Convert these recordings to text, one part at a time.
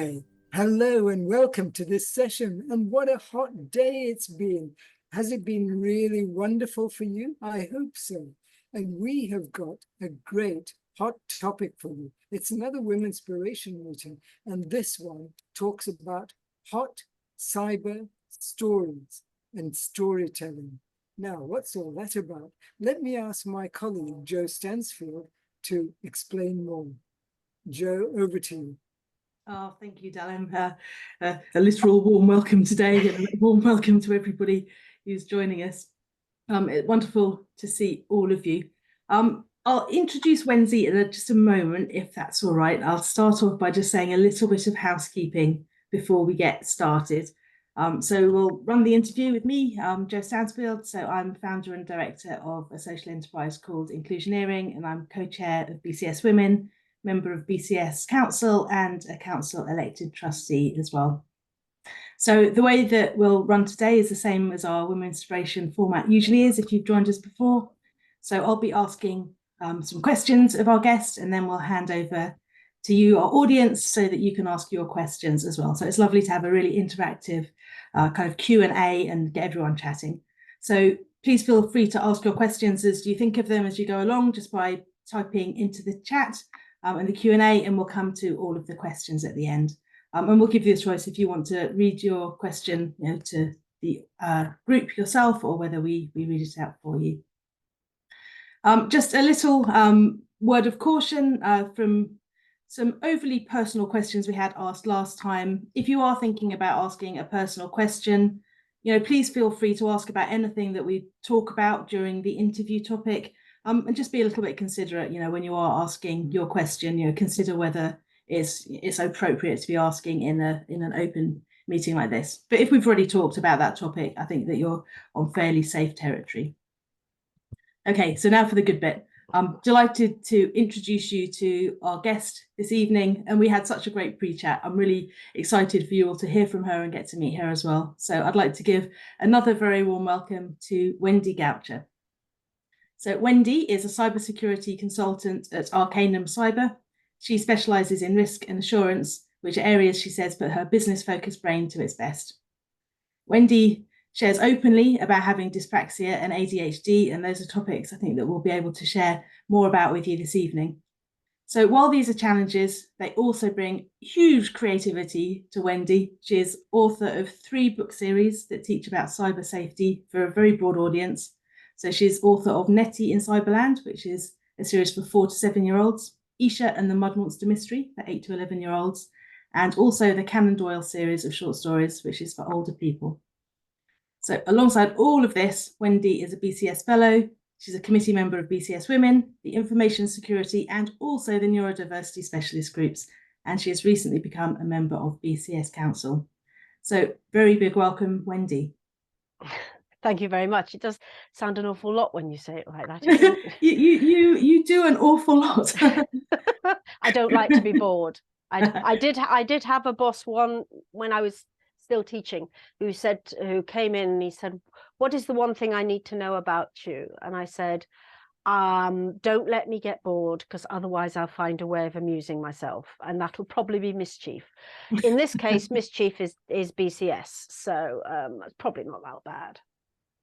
Hi, hello and welcome to this session. And what a hot day it's been. Has it been really wonderful for you? I hope so. And we have got a great hot topic for you. It's another Wominspiration meeting, and this one talks about hot cyber stories and storytelling. Now, what's all that about? Let me ask my colleague, Joe Stansfield, to explain more. Joe, over to you. Oh, thank you, Dallin. A literal warm welcome today, and a warm welcome to everybody who's joining us. It's wonderful to see all of you. I'll introduce Wendy in just a moment, if that's all right. I'll start off by just saying a little bit of housekeeping before we get started. So we'll run the interview with me, Joe Stansfield. So I'm founder and director of a social enterprise called Inclusioneering, and I'm co-chair of BCSWomen, member of BCS Council, and a council elected trustee as well. So the way that we'll run today is the same as our Wominspiration format usually is if you've joined us before. So I'll be asking some questions of our guest, and then we'll hand over to you, our audience, so that you can ask your questions as well. So it's lovely to have a really interactive kind of Q&A and get everyone chatting. So please feel free to ask your questions as you think of them as you go along, just by typing into the chat and the Q&A, and we'll come to all of the questions at the end. And we'll give you a choice if you want to read your question, to the group yourself, or whether we read it out for you. Just a little word of caution from some overly personal questions we had asked last time. If you are thinking about asking a personal question, please feel free to ask about anything that we talk about during the interview topic. And just be a little bit considerate, when you are asking your question, consider whether it's appropriate to be asking in an open meeting like this. But if we've already talked about that topic, I think that you're on fairly safe territory. Okay, so now for the good bit. I'm delighted to introduce you to our guest this evening, and we had such a great pre-chat. I'm really excited for you all to hear from her and get to meet her as well. So I'd like to give another very warm welcome to Wendy Goucher. So Wendy is a cybersecurity consultant at Arcanum Cyber. She specialises in risk and assurance, which are areas she says put her business-focused brain to its best. Wendy shares openly about having dyspraxia and ADHD, and those are topics I think that we'll be able to share more about with you this evening. So while these are challenges, they also bring huge creativity to Wendy. She is author of 3 book series that teach about cyber safety for a very broad audience. So she's author of Nettie in Cyberland, which is a series for 4 to 7-year-olds, Eesha and the Mud Monster Mystery for 8 to 11-year-olds, and also the Conan Doyle series of short stories, which is for older people. So alongside all of this, Wendy is a BCS fellow. She's a committee member of BCSWomen, the information security, and also the neurodiversity specialist groups. And she has recently become a member of BCS Council. So very big welcome, Wendy. Thank you very much. It does sound an awful lot when you say it like that. you do an awful lot. I don't like to be bored. I did have a boss when I was still teaching who came in and he said, "What is the one thing I need to know about you?" And I said, "Don't let me get bored, because otherwise I'll find a way of amusing myself, and that'll probably be mischief." In this case, mischief is BCS, so it's probably not that bad.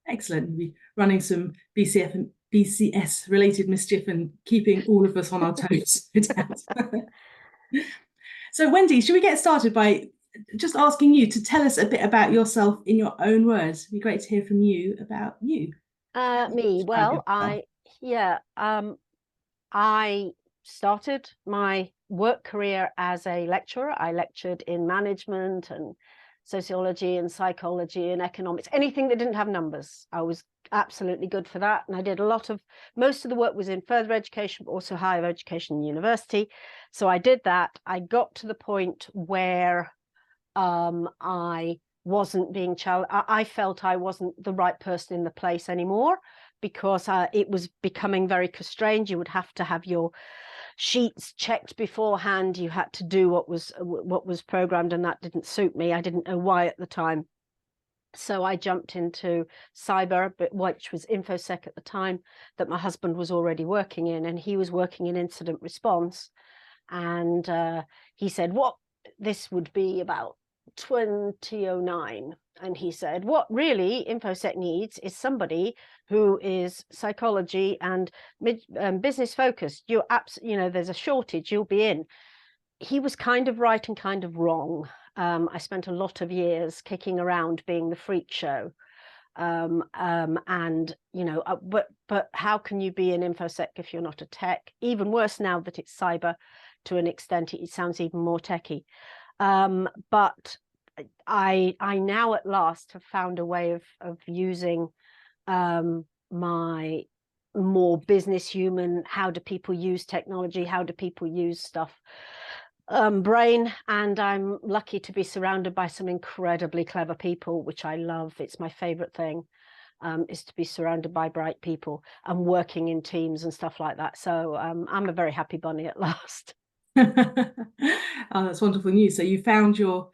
Excellent. We'll be running some BCF and BCS related mischief and keeping all of us on our toes. So Wendy, should we get started by just asking you to tell us a bit about yourself in your own words? It'd be great to hear from you about you. Me, well, I started my work career as a lecturer. I lectured in management and sociology and psychology and economics, anything that didn't have numbers. I was absolutely good for that. And I did most of the work was in further education, but also higher education and university. So I did that. I got to the point where I wasn't being challenged. I felt I wasn't the right person in the place anymore, because it was becoming very constrained. You would have to have your sheets checked beforehand. You had to do what was programmed, and that didn't suit me. I didn't know why at the time. So I jumped into cyber, which was InfoSec at the time, that my husband was already working in, and he was working in incident response. And he said, this would be about 2009. And he said, what really InfoSec needs is somebody who is psychology and business focused. You know, there's a shortage, you'll be in. He was kind of right and kind of wrong. I spent a lot of years kicking around being the freak show. And, you know, but how can you be an InfoSec if you're not a tech? Even worse now that it's cyber, to an extent, it sounds even more techy. But I now at last have found a way of using my more business human, how do people use technology, how do people use stuff, brain, and I'm lucky to be surrounded by some incredibly clever people, which I love. It's my favorite thing, is to be surrounded by bright people and working in teams and stuff like that. So I'm a very happy bunny at last. Oh, that's wonderful news. So you found your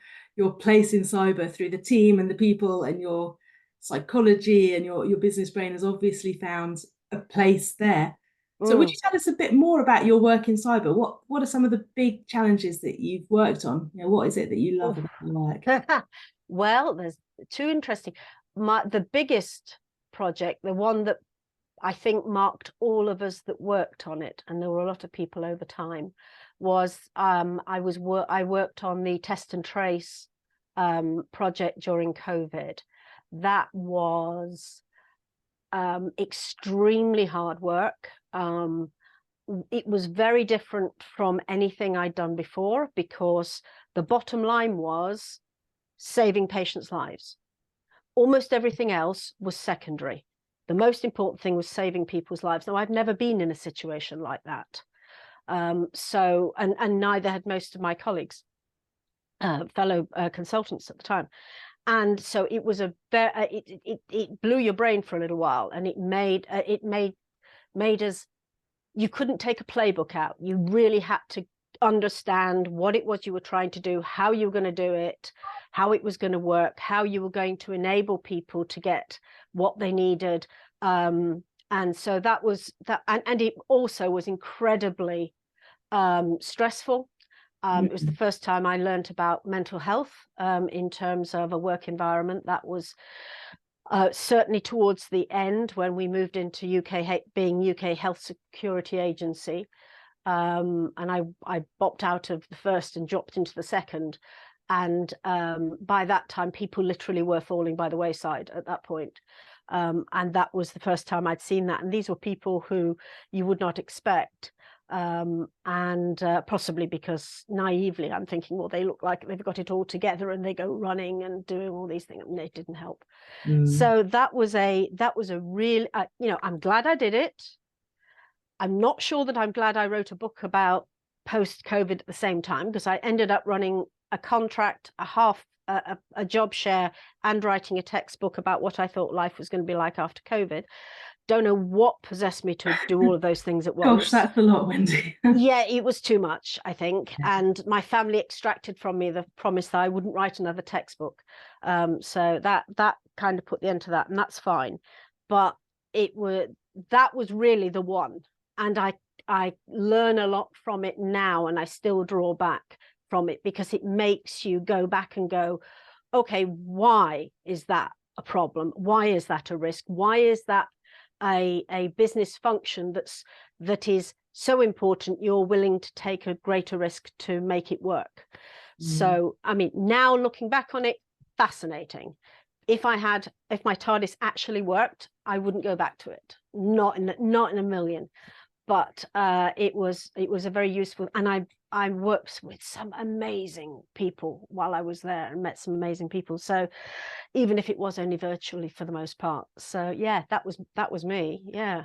place in cyber through the team and the people, and your psychology and your business brain has obviously found a place there. So would you tell us a bit more about your work in cyber? What are some of the big challenges that you've worked on? You know, what is it that you love about your work? Well, there's two interesting. The biggest project, the one that I think marked all of us that worked on it, and there were a lot of people over time, was I worked on the test and trace project during COVID. That was extremely hard work. It was very different from anything I'd done before, because the bottom line was saving patients' lives. Almost everything else was secondary. The most important thing was saving people's lives. Now, I've never been in a situation like that. And neither had most of my colleagues, fellow consultants at the time. And so it was it blew your brain for a little while, and it made us, you couldn't take a playbook out. You really had to understand what it was you were trying to do, how you were going to do it, how it was going to work, how you were going to enable people to get what they needed. And so that was that, and it also was incredibly stressful. It was the first time I learned about mental health in terms of a work environment. That was certainly towards the end, when we moved into being UK Health Security Agency. And I bopped out of the first and dropped into the second. And by that time, people literally were falling by the wayside at that point. And that was the first time I'd seen that. And these were people who you would not expect. And possibly because naively I'm thinking, well, they look like they've got it all together and they go running and doing all these things, and it didn't help. So that was a real, you know, I'm glad I did it. I'm not sure that I'm glad I wrote a book about post-COVID at the same time, because I ended up running a contract, a job share, and writing a textbook about what I thought life was going to be like after COVID. Don't know what possessed me to do all of those things at once. Gosh, that's a lot, Wendy. Yeah, it was too much, I think. Yeah. And my family extracted from me the promise that I wouldn't write another textbook. So that kind of put the end to that, and that's fine. But that was really the one. And I learn a lot from it now, and I still draw back from it, because it makes you go back and go, okay, why is that a problem? Why is that a risk? Why is that a business function that is so important you're willing to take a greater risk to make it work? So I mean, now looking back on it, fascinating. If my TARDIS actually worked, I wouldn't go back to it, not in a million. But it was a very useful, and I worked with some amazing people while I was there, and met some amazing people. So even if it was only virtually for the most part. So yeah, that was me. Yeah.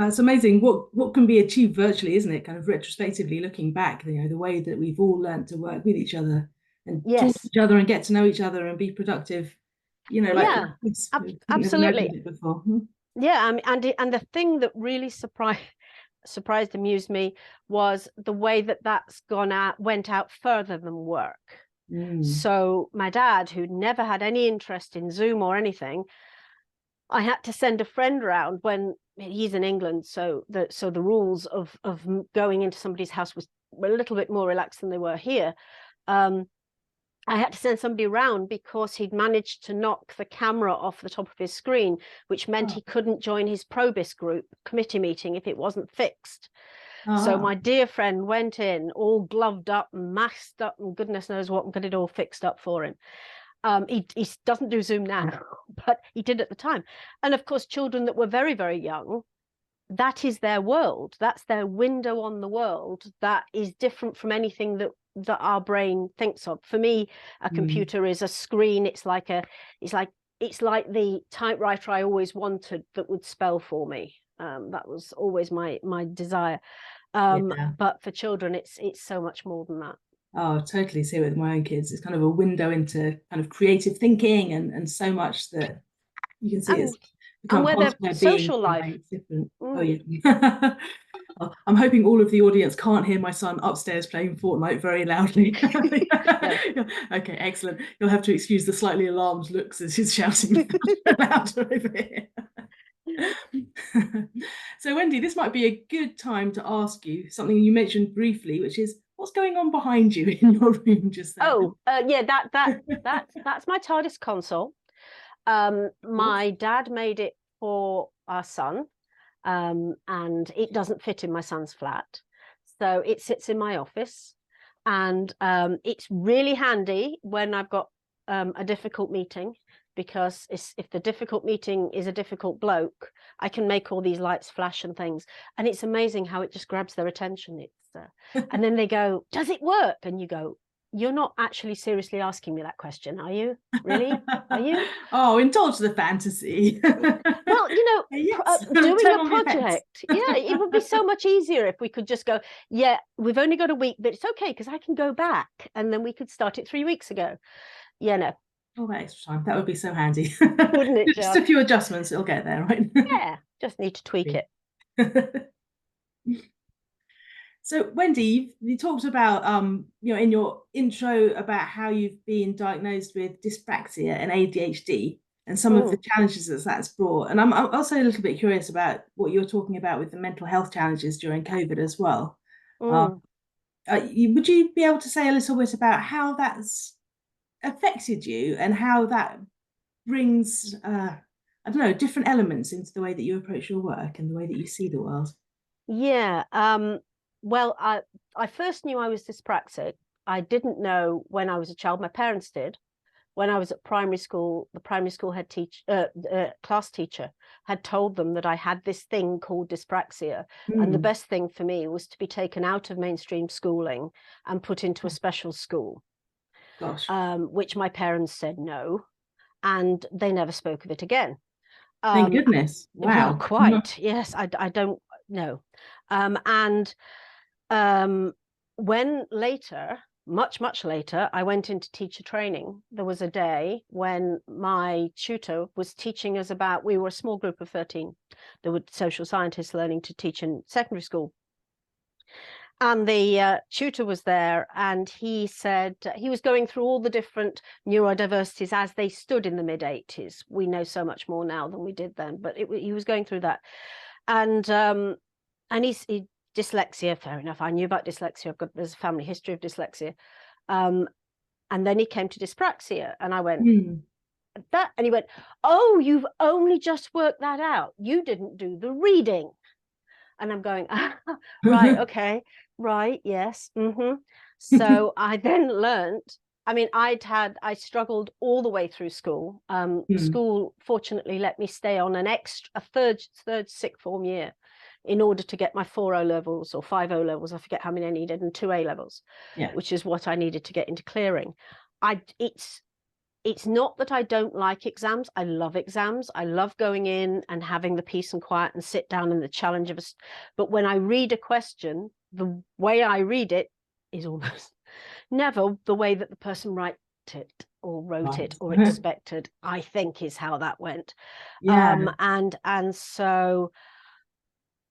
It's amazing what can be achieved virtually, isn't it? Kind of retrospectively looking back, you know, the way that we've all learned to work with each other and talk to each other and get to know each other and be productive. You know, like absolutely. Before. Yeah, and the thing that really amused me was the way that's went out further than work. So my dad, who'd never had any interest in Zoom or anything, I had to send a friend around when he's in England. So the rules of going into somebody's house were a little bit more relaxed than they were here. I had to send somebody around because he'd managed to knock the camera off the top of his screen, which meant he couldn't join his Probis group committee meeting if it wasn't fixed. So my dear friend went in all gloved up and masked up and goodness knows what, and got it all fixed up for him. He doesn't do Zoom now, but he did at the time. And of course, children that were very, very young, that is their world. That's their window on the world. That is different from anything that our brain thinks of. For me, a computer is a screen. It's like the typewriter I always wanted that would spell for me. That was always my desire. But for children, it's so much more than that. Oh, totally see it with my own kids. It's kind of a window into kind of creative thinking and so much that you can see it's become where their social life. Different. Oh yeah. I'm hoping all of the audience can't hear my son upstairs playing Fortnite very loudly. Okay, excellent. You'll have to excuse the slightly alarmed looks as he's shouting louder over here. So Wendy, this might be a good time to ask you something you mentioned briefly, which is what's going on behind you in your room just there? Yeah, that's my TARDIS console. My dad made it for our son, and it doesn't fit in my son's flat, so it sits in my office, and it's really handy when I've got a difficult meeting, because if the difficult meeting is a difficult bloke, I can make all these lights flash and things, and it's amazing how it just grabs their attention. And then they go, does it work? And you go, you're not actually seriously asking me that question, are you? Really? Are you? Oh, indulge the fantasy. Well, yes. Doing a project, it would be so much easier if we could just go, yeah, we've only got a week, but it's okay because I can go back, and then we could start it 3 weeks ago. Yeah, no. All that extra time, that would be so handy. Wouldn't it? Just a few adjustments, it'll get there, right? Yeah, just need to tweak it. So Wendy, you talked about in your intro about how you've been diagnosed with dyspraxia and ADHD and some of the challenges that's brought. And I'm also a little bit curious about what you're talking about with the mental health challenges during COVID as well. Would you be able to say a little bit about how that's affected you and how that brings different elements into the way that you approach your work and the way that you see the world? Yeah. Well, I first knew I was dyspraxic. I didn't know when I was a child. My parents did. When I was at primary school, the primary school head class teacher had told them that I had this thing called dyspraxia. And the best thing for me was to be taken out of mainstream schooling and put into a special school. Gosh. Which my parents said no, and they never spoke of it again. Thank goodness. Wow. Well, quite. Yes, I don't know. When later, much later, I went into teacher training, there was a day when my tutor was teaching us about, we were a small group of 13. There were social scientists learning to teach in secondary school. And the tutor was there, and he said he was going through all the different neurodiversities as they stood in the mid-80s. We know so much more now than we did then, but he was going through that. And he dyslexia, fair enough. I knew about dyslexia. There's a family history of dyslexia. And then he came to dyspraxia, and I went, that, and he went, oh, you've only just worked that out. You didn't do the reading. And I'm going, right, okay, right, yes. So I then learned, I mean, I struggled all the way through school. School fortunately let me stay on a third sixth form year in order to get my 4 O levels or 5 O levels, I forget how many I needed, and 2 A levels, which is what I needed to get into clearing. It's not that I don't like exams. I love exams. I love going in and having the peace and quiet and sit down and the challenge of but when I read a question, the way I read it is almost never the way that the person wrote it or expected, I think, is how that went. And so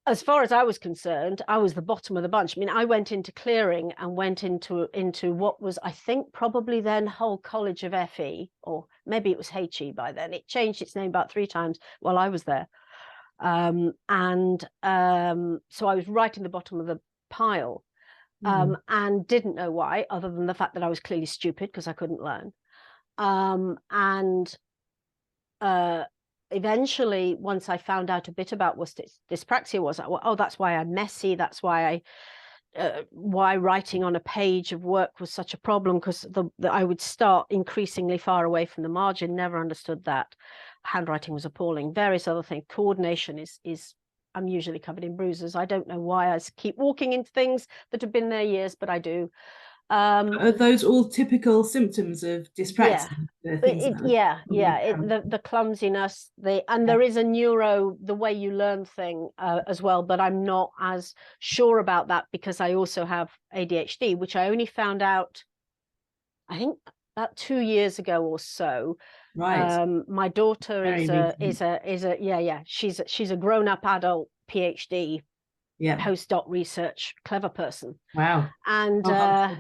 as far as I was concerned, I was the bottom of the bunch. I mean, I went into clearing and went into what was, I think, probably then Whole College of FE, or maybe it was HE by then. It changed its name about 3 times while I was there. So I was right in the bottom of the pile. and didn't know why, other than the fact that I was clearly stupid because I couldn't learn. Eventually, once I found out a bit about what dyspraxia was, oh, that's why I'm messy. That's why why writing on a page of work was such a problem, because I would start increasingly far away from the margin. Never understood that. Handwriting was appalling. Various other things. Coordination is I'm usually covered in bruises. I don't know why I keep walking into things that have been there years, but I do. Are those all typical symptoms of dyspraxia? The clumsiness, there is a neuro, the way you learn thing as well, but I'm not as sure about that because I also have ADHD, which I only found out, I think, about 2 years ago or so. Right. My daughter she's a grown-up adult PhD. Yeah, postdoc research, clever person. Wow. And and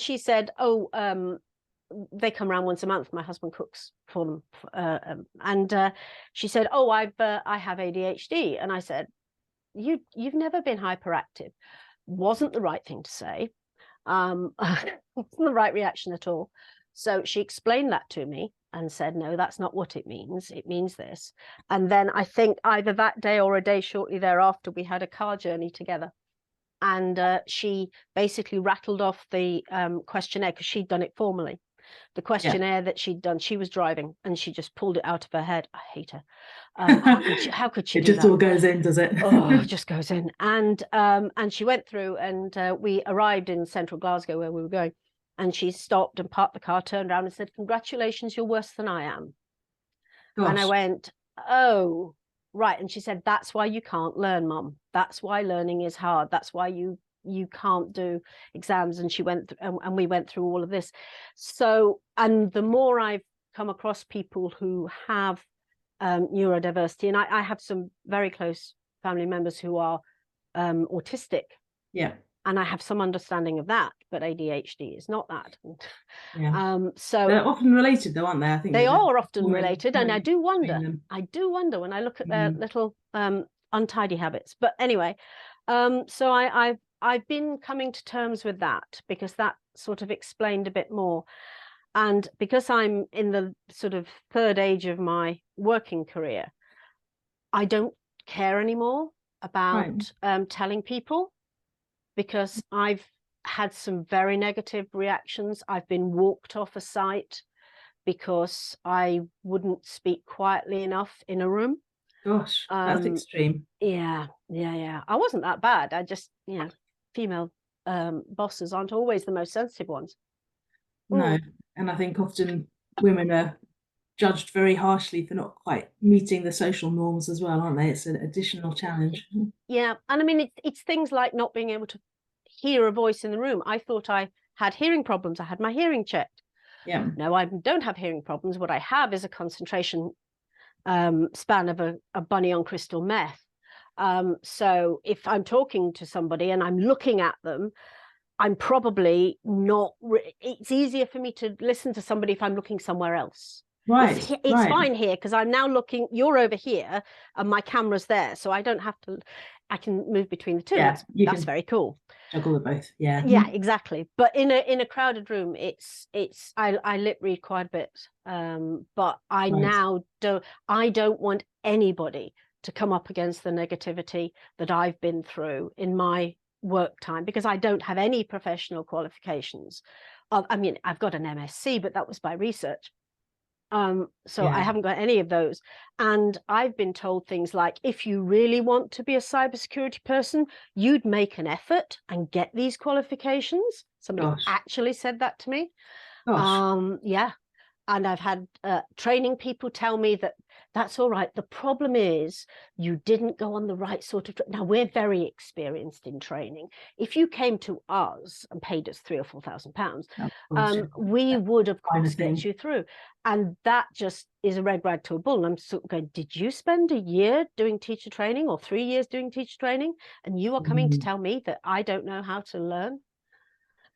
she said, they come around once a month. My husband cooks for them, and she said, I have ADHD. And I said, you've never been hyperactive. Wasn't the right thing to say. Wasn't the right reaction at all. So she explained that to me and said, no, that's not what it means. It means this. And then I think either that day or a day shortly thereafter, we had a car journey together. And she basically rattled off the questionnaire, because she'd done it formally. The questionnaire that she'd done, she was driving and she just pulled it out of her head. I hate her. How could she do that? It just all goes in, does it? Oh, it just goes in. And she went through, and we arrived in central Glasgow where we were going. And she stopped and parked the car, turned around and said, congratulations, you're worse than I am. Gosh. And I went, oh, right. And she said, that's why you can't learn, Mum. That's why learning is hard. That's why you can't do exams. And she went and we went through all of this. So, and the more I've come across people who have neurodiversity, and I have some very close family members who are autistic. Yeah. And I have some understanding of that, but ADHD is not that. So they're often related, though, aren't they? I think they are often related, and I do wonder when I look at their little untidy habits. But anyway, so I've been coming to terms with that, because that sort of explained a bit more. And because I'm in the sort of third age of my working career, I don't care anymore about telling people, because I've had some very negative reactions. I've been walked off a site because I wouldn't speak quietly enough in a room. Gosh, that's extreme. Yeah. I wasn't that bad. I just, female bosses aren't always the most sensitive ones. No, and I think often women are judged very harshly for not quite meeting the social norms as well, aren't they? It's an additional challenge. Yeah, and I mean, it's things like not being able to hear a voice in the room. I thought I had hearing problems. I had my hearing checked. Yeah. No, I don't have hearing problems. What I have is a concentration span of a bunny on crystal meth. So if I'm talking to somebody and I'm looking at them, I'm probably not, it's easier for me to listen to somebody if I'm looking somewhere else. Right. It's fine here because I'm now looking, you're over here and my camera's there. So I don't have to, I can move between the two. Yeah, that's very cool. Juggle the both. Yeah. Yeah, exactly. But in a crowded room, I lip read quite a bit. But I now don't want anybody to come up against the negativity that I've been through in my work time, because I don't have any professional qualifications. I mean, I've got an MSc, but that was by research. I haven't got any of those. And I've been told things like, if you really want to be a cybersecurity person, you'd make an effort and get these qualifications. Somebody actually said that to me. Yeah. And I've had training people tell me that that's all right. The problem is you didn't go on the right sort of. Now, we're very experienced in training. If you came to us and paid us £3,000 or £4,000, we would, of course, get you through. And that just is a red rag to a bull. And I'm sort of going, did you spend a year doing teacher training or 3 years doing teacher training? And you are coming to tell me that I don't know how to learn?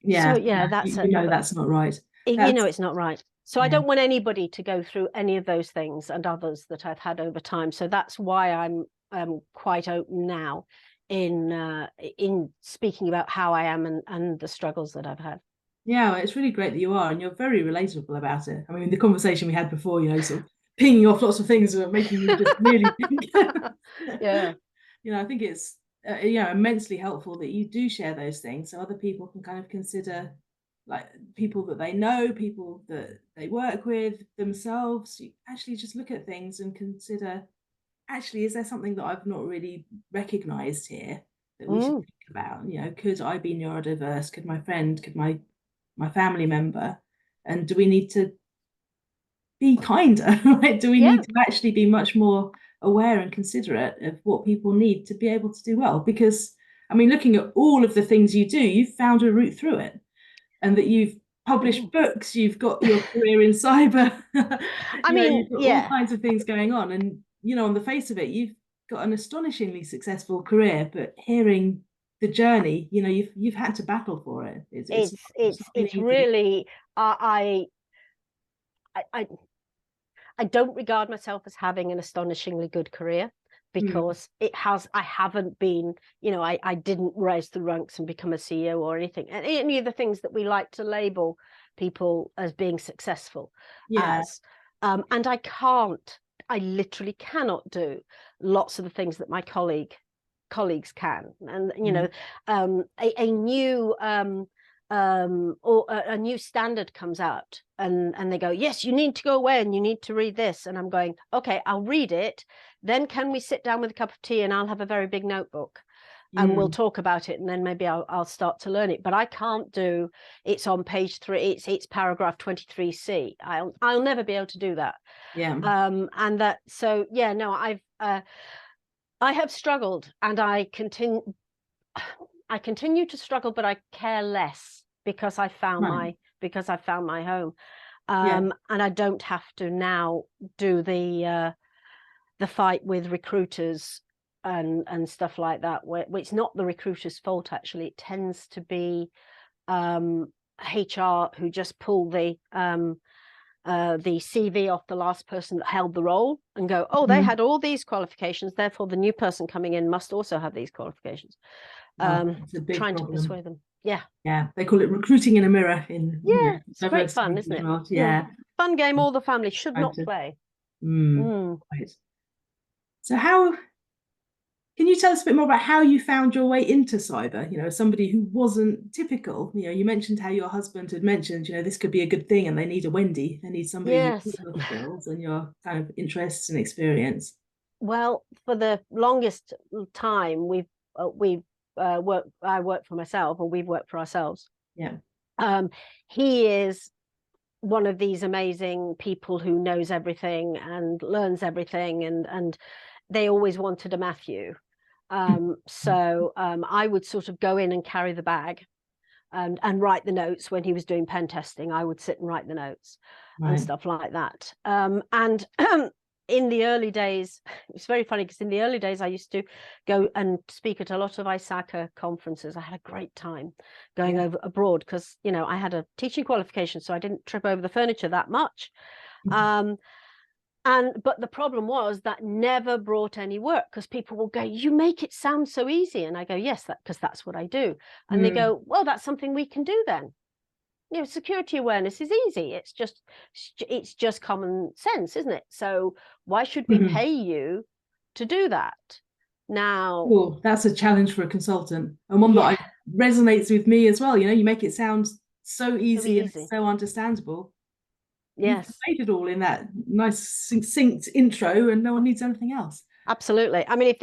Yeah. So, yeah, that's that's not right. It's not right. So I don't want anybody to go through any of those things and others that I've had over time. So that's why I'm quite open now in speaking about how I am and the struggles that I've had. Yeah, it's really great that you are, and you're very relatable about it. I mean, the conversation we had before, sort of pinging off lots of things that are making you just really think. Yeah. I think it's immensely helpful that you do share those things, so other people can kind of consider, like, people that they know, people that they work with, themselves. You actually just look at things and consider, actually, is there something that I've not really recognized here that we should think about? Could I be neurodiverse? Could my friend, could my family member? And do we need to be kinder, right? Do we need to actually be much more aware and considerate of what people need to be able to do well? Because, I mean, looking at all of the things you do, you've found a route through it, and that you've published books, you've got your career in cyber. I mean, you've got all kinds of things going on, and on the face of it, you've got an astonishingly successful career, but hearing the journey, you've had to battle for it. It's really, I don't regard myself as having an astonishingly good career, because I haven't been, I didn't rise the ranks and become a CEO or anything, and any of the things that we like to label people as being successful as, and I literally cannot do lots of the things that my colleagues can. And a new standard comes out, and they go, yes, you need to go away and you need to read this, and I'm going, okay, I'll read it, then can we sit down with a cup of tea and I'll have a very big notebook and we'll talk about it, and then maybe I'll start to learn it. But I can't do, it's on page 3, it's paragraph 23C. I'll never be able to do that. And that, so yeah, no, I have struggled, and I continue to struggle, but I care less, because I found my home. And I don't have to now do the fight with recruiters and stuff like that, where it's not the recruiter's fault. Actually, it tends to be HR who just pull the CV off the last person that held the role and go, oh, they had all these qualifications, therefore the new person coming in must also have these qualifications. It's a big trying problem. to persuade them. They call it recruiting in a mirror it's great fun, isn't it? Fun game all the family should not play. Right. So can you tell us a bit more about how you found your way into cyber, as somebody who wasn't typical? You mentioned how your husband had mentioned, this could be a good thing, and they need a Wendy, they need somebody who's got the skills and your kind of interests and experience. Well, for the longest time, I work for myself, or we've worked for ourselves. He is one of these amazing people who knows everything and learns everything, and they always wanted a Matthew. So I would sort of go in and carry the bag and write the notes. When he was doing pen testing, I would sit and write the notes and stuff like that. And in the early days, it's very funny, because in the early days I used to go and speak at a lot of ISACA conferences. I had a great time going over abroad, because I had a teaching qualification, so I didn't trip over the furniture that much. But the problem was that never brought any work, because people will go, you make it sound so easy, and I go, yes, because that's what I do. And they go, well, that's something we can do then. Security awareness is easy. It's just common sense, isn't it? So why should we pay you to do that? Now, that's a challenge for a consultant, and one that resonates with me as well. You make it sound so easy and so understandable. You've made it all in that nice succinct intro, and no one needs anything else. Absolutely. I mean, if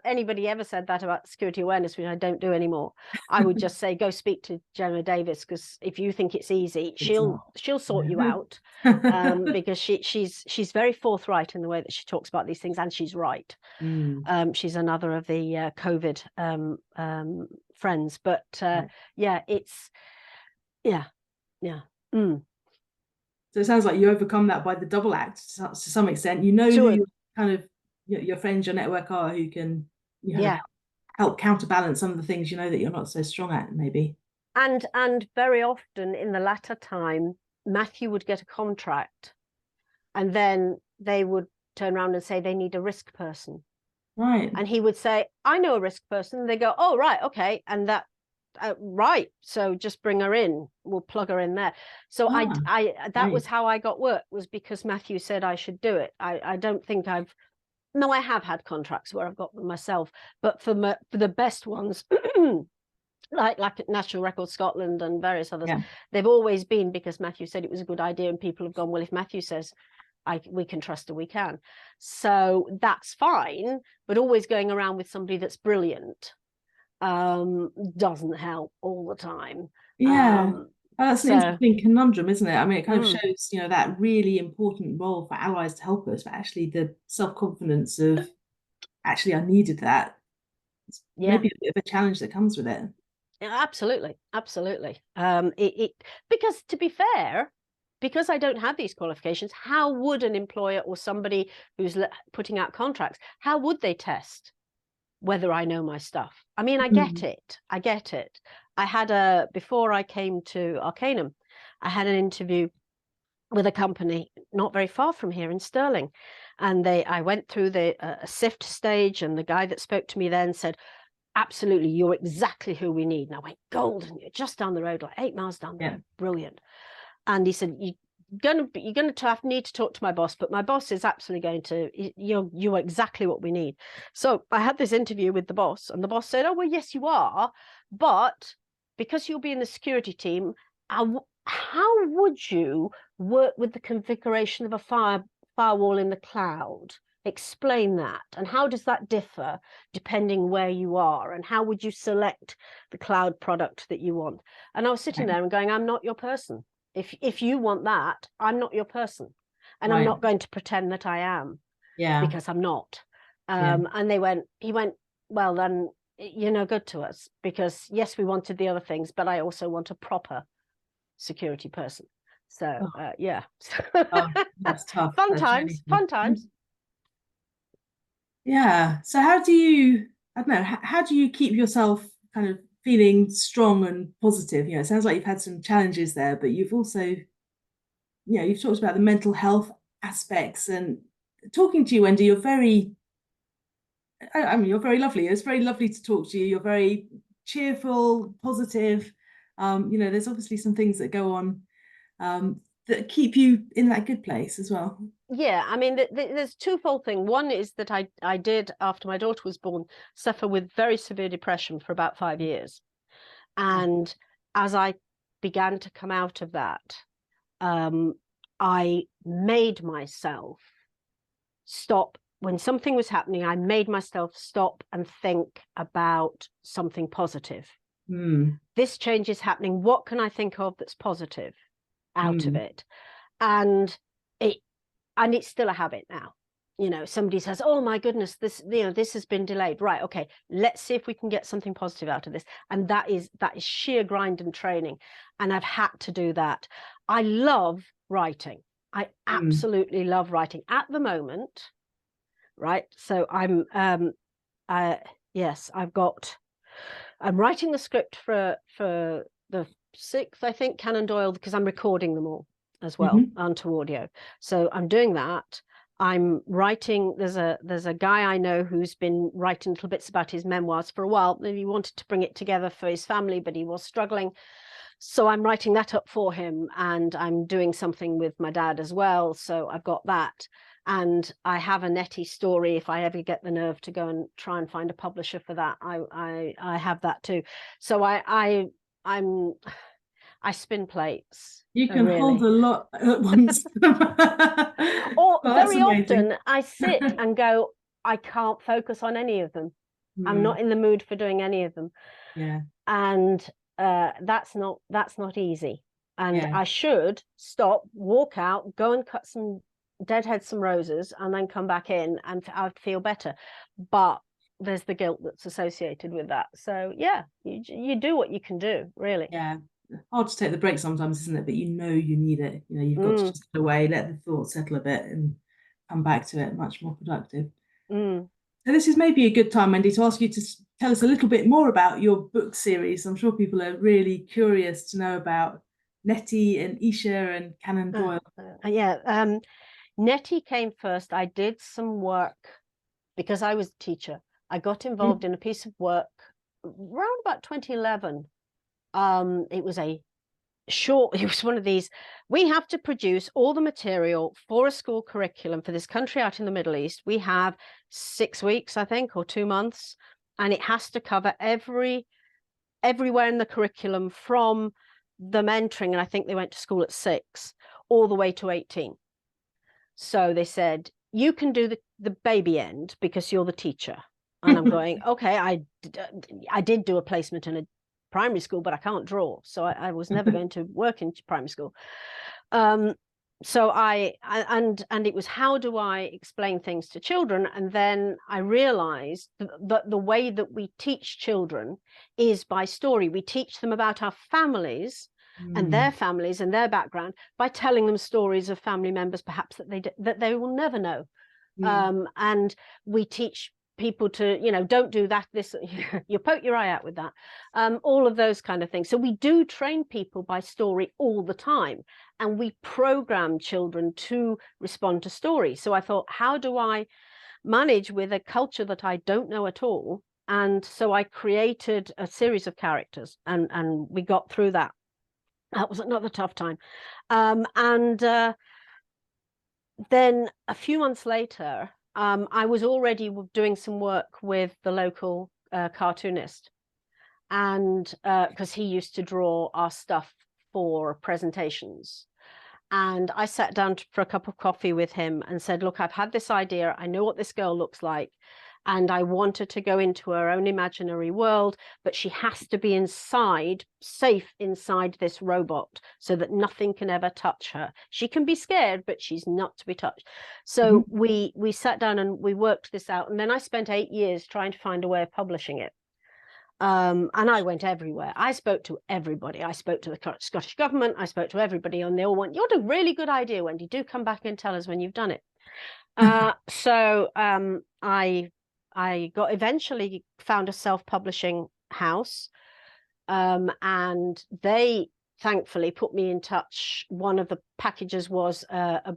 anybody ever said that about security awareness, which I don't do anymore, I would just say, go speak to Gemma Davis, because if you think it's easy, she'll sort you out, because she's very forthright in the way that she talks about these things, and she's right. She's another of the COVID friends, but So it sounds like you overcome that by the double act to some extent. Who your kind of your friends, your network are, who can help counterbalance some of the things that you're not so strong at, maybe. And very often in the latter time, Matthew would get a contract, and then they would turn around and say they need a risk person. Right. And he would say, I know a risk person. And they go, oh, right, okay. And that, right. So just bring her in. We'll plug her in there. So that right. was how I got work, was because Matthew said I should do it. I don't think no, I have had contracts where I've got them myself, but for the best ones, like National Records Scotland and various others, they've always been because Matthew said it was a good idea, and people have gone, well, if Matthew says we can trust her, we can. So that's fine, but always going around with somebody that's brilliant doesn't help all the time. That's an interesting conundrum, isn't it? I mean, it kind of shows, you know, that really important role for allies to help us, but actually the self-confidence of actually I needed that. It's maybe a bit of a challenge that comes with it. Yeah, absolutely. Because to be fair, because I don't have these qualifications, how would an employer or somebody who's putting out contracts, how would they test whether I know my stuff? I mean, I get it. I had before I came to Arcanum, I had an interview with a company not very far from here in Stirling. And I went through the SIFT stage, and the guy that spoke to me then said, absolutely, you're exactly who we need. And I went, golden, you're just down the road, like 8 miles down the road, brilliant. And he said, you're going to need to talk to my boss, but my boss is absolutely going to, you're exactly what we need. So I had this interview with the boss, and the boss said, oh, well, yes, you are, but because you'll be in the security team, how would you work with the configuration of a firewall in the cloud? Explain that. And how does that differ depending where you are? And how would you select the cloud product that you want? And I was sitting there and going, I'm not your person. If you want that, I'm not your person. And I'm not going to pretend that I am. Because I'm not. And he went, well, then you're no good to us, because yes, we wanted the other things, but I also want a proper security person. So that's tough. Fun times. So how do you, I don't know, how do you keep yourself kind of feeling strong and positive? You know, it sounds like you've had some challenges there, but you've also, you know, you've talked about the mental health aspects. And talking to you, Wendy, you're very, I mean, you're very lovely. It's very lovely to talk to you. You're very cheerful, positive. You know, there's obviously some things that go on that keep you in that good place as well. Yeah, I mean, there's twofold thing. One is that I did, after my daughter was born, suffer with very severe depression for about 5 years. And as I began to come out of that, I made myself stop. When something was happening, I made myself stop and think about something positive. This change is happening. What can I think of that's positive out of it? And it's still a habit now. You know, somebody says, oh my goodness, this has been delayed. Right, okay, let's see if we can get something positive out of this. And that is sheer grind and training. And I've had to do that. I love writing. I absolutely love writing at the moment. Right. So I'm writing the script for the 6th, I think, Conan Doyle, because I'm recording them all as well onto audio. So I'm doing that. I'm writing, there's a guy I know who's been writing little bits about his memoirs for a while. He wanted to bring it together for his family, but he was struggling. So I'm writing that up for him, and I'm doing something with my dad as well. So I've got that. And I have a Nettie story. If I ever get the nerve to go and try and find a publisher for that, I have that too. So I spin plates. You can hold a lot at once. Or very often I sit and go, I can't focus on any of them. I'm not in the mood for doing any of them. And that's not easy. And I should stop, walk out, go and cut some deadhead some roses, and then come back in, and I'd feel better. But there's the guilt that's associated with that. So yeah, you do what you can do, really. Hard to take the break sometimes, isn't it? But you know you need it. You know, you've got to just get away, let the thoughts settle a bit, and come back to it much more productive. So this is maybe a good time, Wendy, to ask you to tell us a little bit more about your book series. I'm sure people are really curious to know about Nettie and Eesha and Conan Doyle. Nettie came first. I did some work because I was a teacher, I got involved in a piece of work around about 2011. It was it was one of these, we have to produce all the material for a school curriculum for this country out in the Middle East. We have 6 weeks, I think, or 2 months, and it has to cover everywhere in the curriculum, from them entering, and I think they went to school at 6, all the way to 18. So they said, you can do the baby end because you're the teacher. And I'm going, okay, I did do a placement in a primary school, but I can't draw, so I was never going to work in primary school. So and it was, how do I explain things to children? And then I realized that the way that we teach children is by story. We teach them about our families and their families and their background by telling them stories of family members, perhaps that they will never know. And we teach people to, don't do that, this, you poke your eye out with that, all of those kind of things. So we do train people by story all the time, and we program children to respond to story. So I thought, how do I manage with a culture that I don't know at all? And so I created a series of characters, and we got through that. That was another tough time. Then a few months later, I was already doing some work with the local cartoonist, and because he used to draw our stuff for presentations. And I sat down for a cup of coffee with him and said, look, I've had this idea. I know what this girl looks like, and I want her to go into her own imaginary world, but she has to be safe inside this robot, so that nothing can ever touch her. She can be scared, but she's not to be touched. So we sat down and we worked this out. And then I spent 8 years trying to find a way of publishing it. And I went everywhere. I spoke to everybody. I spoke to the Scottish government. I spoke to everybody, and they all went, "You're a really good idea, Wendy. Do come back and tell us when you've done it." So I eventually found a self-publishing house, and they thankfully put me in touch. One of the packages was a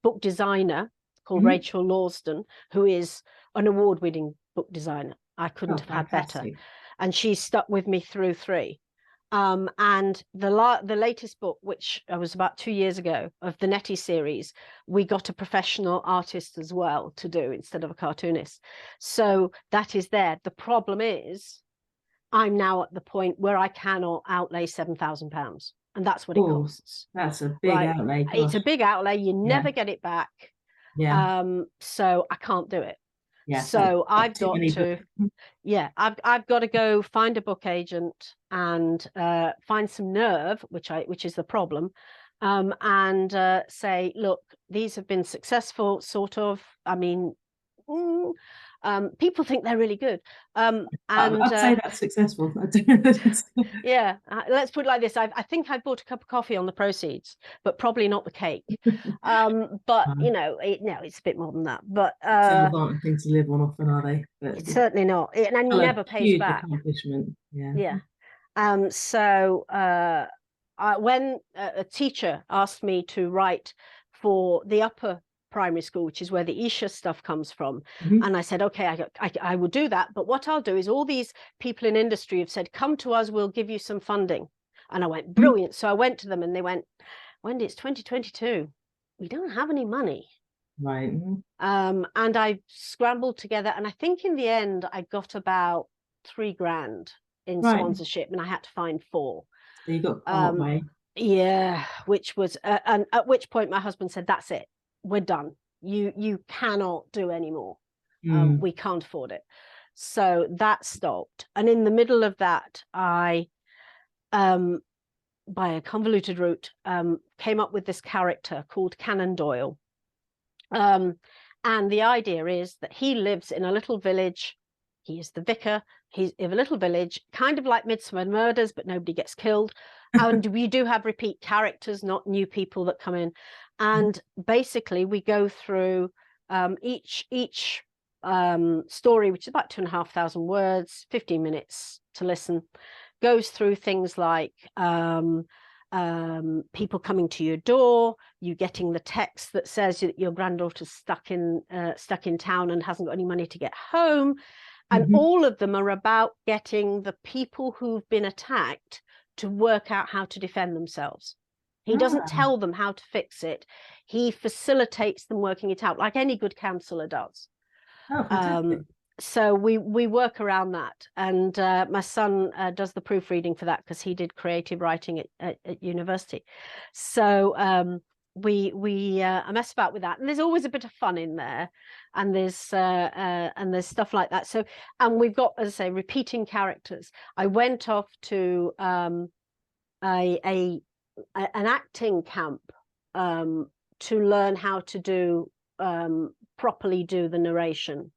book designer called Rachel Lawston, who is an award-winning book designer. I couldn't have had better. And she stuck with me through 3. And the latest book, which was about 2 years ago, of the Nettie series, we got a professional artist as well to do instead of a cartoonist. So that is there. The problem is, I'm now at the point where I cannot outlay £7,000, and that's what it costs. That's a big outlay. Gosh. It's a big outlay. You never get it back. So I can't do it. So I've got to go find a book agent and find some nerve, which is the problem, and say, look, these have been successful, sort of. I mean, people think they're really good. And I'd say that's successful. Yeah, let's put it like this. I think I bought a cup of coffee on the proceeds, but probably not the cake. But it's a bit more than that. But sales aren't things to live on often, are they? But it's certainly not. And it never pays back. Accomplishment. So when a teacher asked me to write for the upper primary school, which is where the Eesha stuff comes from, and I said, okay, I will do that, but what I'll do is, all these people in industry have said, come to us, we'll give you some funding. And I went, brilliant. So I went to them and they went, Wendy, it's 2022, we don't have any money. Right. And I scrambled together, and I think in the end I got about £3,000 in sponsorship, and I had to find 4. So you got quite a way. Yeah, which was and at which point my husband said, that's it, we're done. You cannot do any more. We can't afford it. So that stopped. And in the middle of that, I by a convoluted route came up with this character called Conan Doyle. And the idea is that he lives in a little village. He is the vicar. He's in a little village, kind of like Midsummer Murders, but nobody gets killed. And we do have repeat characters, not new people that come in. And basically we go through each story, which is about 2,500 words, 15 minutes to listen, goes through things like people coming to your door, you getting the text that says that your granddaughter's stuck in town and hasn't got any money to get home. And all of them are about getting the people who've been attacked to work out how to defend themselves. He doesn't tell them how to fix it. He facilitates them working it out, like any good counsellor does. Oh, fantastic. So we work around that, and my son does the proofreading for that because he did creative writing at university. So we mess about with that, and there's always a bit of fun in there, and there's stuff like that. So, and we've got, as I say, repeating characters. I went off to an acting camp to learn how to do properly do the narration.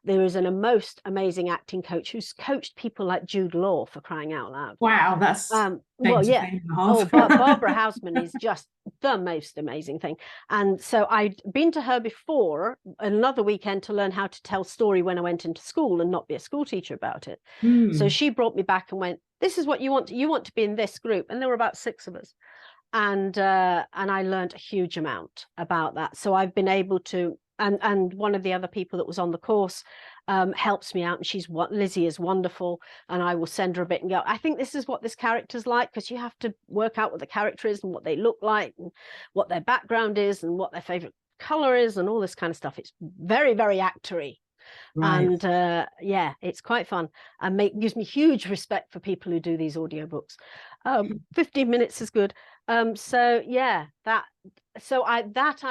There is a most amazing acting coach who's coached people like Jude Law, for crying out loud. Wow, that's well, yeah. Oh, Barbara Houseman is just the most amazing thing. And so I'd been to her before another weekend to learn how to tell story when I went into school and not be a school teacher about it. So she brought me back and went, "This is what you want. You want to be in this group." And there were about 6 of us. And I learned a huge amount about that. So I've been able to, and one of the other people that was on the course helps me out, and Lizzie is wonderful, and I will send her a bit and go, "I think this is what this character's like," because you have to work out what the character is and what they look like and what their background is and what their favorite color is and all this kind of stuff. It's very, very actory. Right. And yeah, it's quite fun, and gives me huge respect for people who do these audiobooks. 15 minutes is good. So yeah, I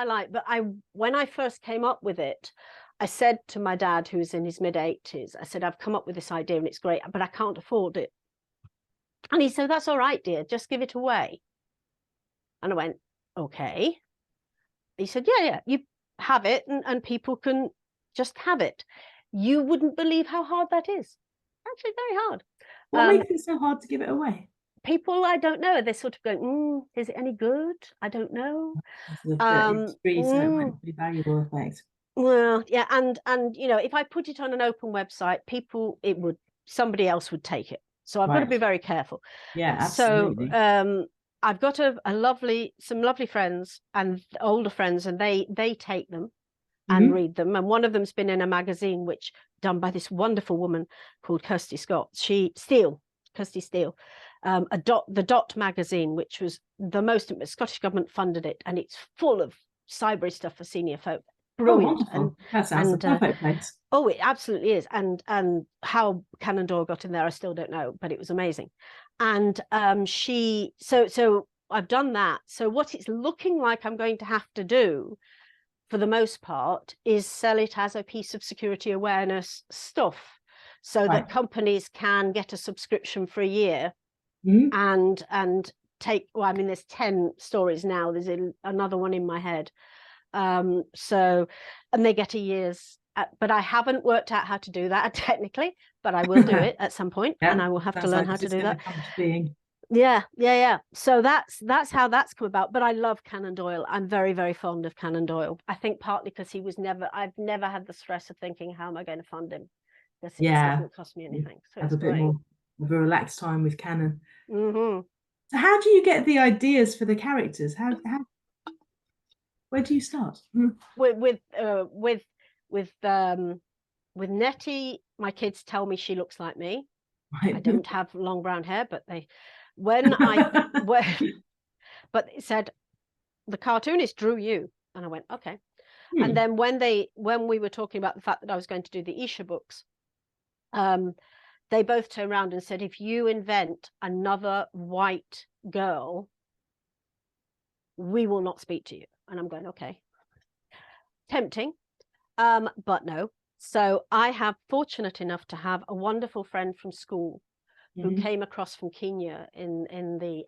like, but when I first came up with it, I said to my dad, who's in his mid-80s, I said, "I've come up with this idea and it's great, but I can't afford it." And he said, "That's all right, dear, just give it away." And I went, "Okay." He said, yeah, you have it, and people can just have it. You wouldn't believe how hard that is. Actually, very hard. What makes it so hard to give it away? People, I don't know. They're sort of going, "Is it any good? I don't know." It's free, so it might be valuable effect. Well, yeah, and if I put it on an open website, somebody else would take it. So I've got to be very careful. Yeah, absolutely. So I've got some lovely friends and older friends, and they take them and read them. And one of them's been in a magazine which done by this wonderful woman called Kirsty Kirsty Steele, the Dot magazine, which was the Scottish government funded it, and it's full of cyber stuff for senior folk. Brilliant. And that sounds the perfect place. Oh, it absolutely is. And how Conan Doyle got in there, I still don't know, but it was amazing. And so I've done that. So what it's looking like I'm going to have to do, for the most part, is sell it as a piece of security awareness stuff, so that companies can get a subscription for a year and take, well, I mean, there's 10 stories now. There's another one in my head. And they get a year's, but I haven't worked out how to do that technically, but I will do it at some point, and I will have to learn how to do that. Yeah. So that's how that's come about. But I love Conan Doyle. I'm very, very fond of Conan Doyle. I think partly because I've never had the stress of thinking, how am I going to fund him? Because it doesn't cost me anything. So have a bit more of a relaxed time with Conan. So how do you get the ideas for the characters? Where do you start? With Nettie, my kids tell me she looks like me. Right. I don't have long brown hair, but but it said the cartoonist drew you, and I went, okay. And then when we were talking about the fact that I was going to do the Eesha books, they both turned around and said, "If you invent another white girl, we will not speak to you." And I'm going, okay. Tempting, but no. So I have fortunate enough to have a wonderful friend from school who came across from Kenya in the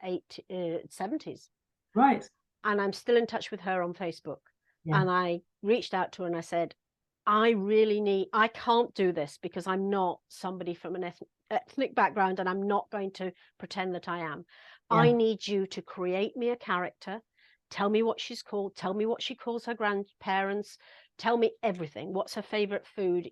70s. Right. And I'm still in touch with her on Facebook. Yeah. And I reached out to her and I said, I can't do this because I'm not somebody from an ethnic background, and I'm not going to pretend that I am. Yeah. I need you to create me a character. Tell me what she's called. Tell me what she calls her grandparents. Tell me everything. What's her favorite food?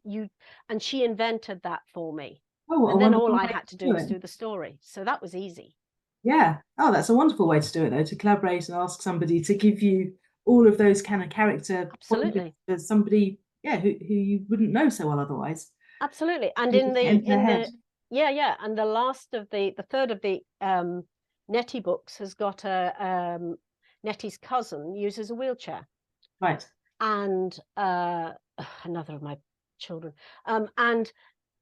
And she invented that for me. Oh, and then all I had to do was do the story. So that was easy. Yeah. Oh, that's a wonderful way to do it, though, to collaborate and ask somebody to give you all of those kind of character Absolutely. for somebody, yeah, who you wouldn't know so well otherwise. Absolutely. And You in just get into their the head. yeah, and the third of the Nettie books has got a Nettie's cousin uses a wheelchair. Right. And another of my children. And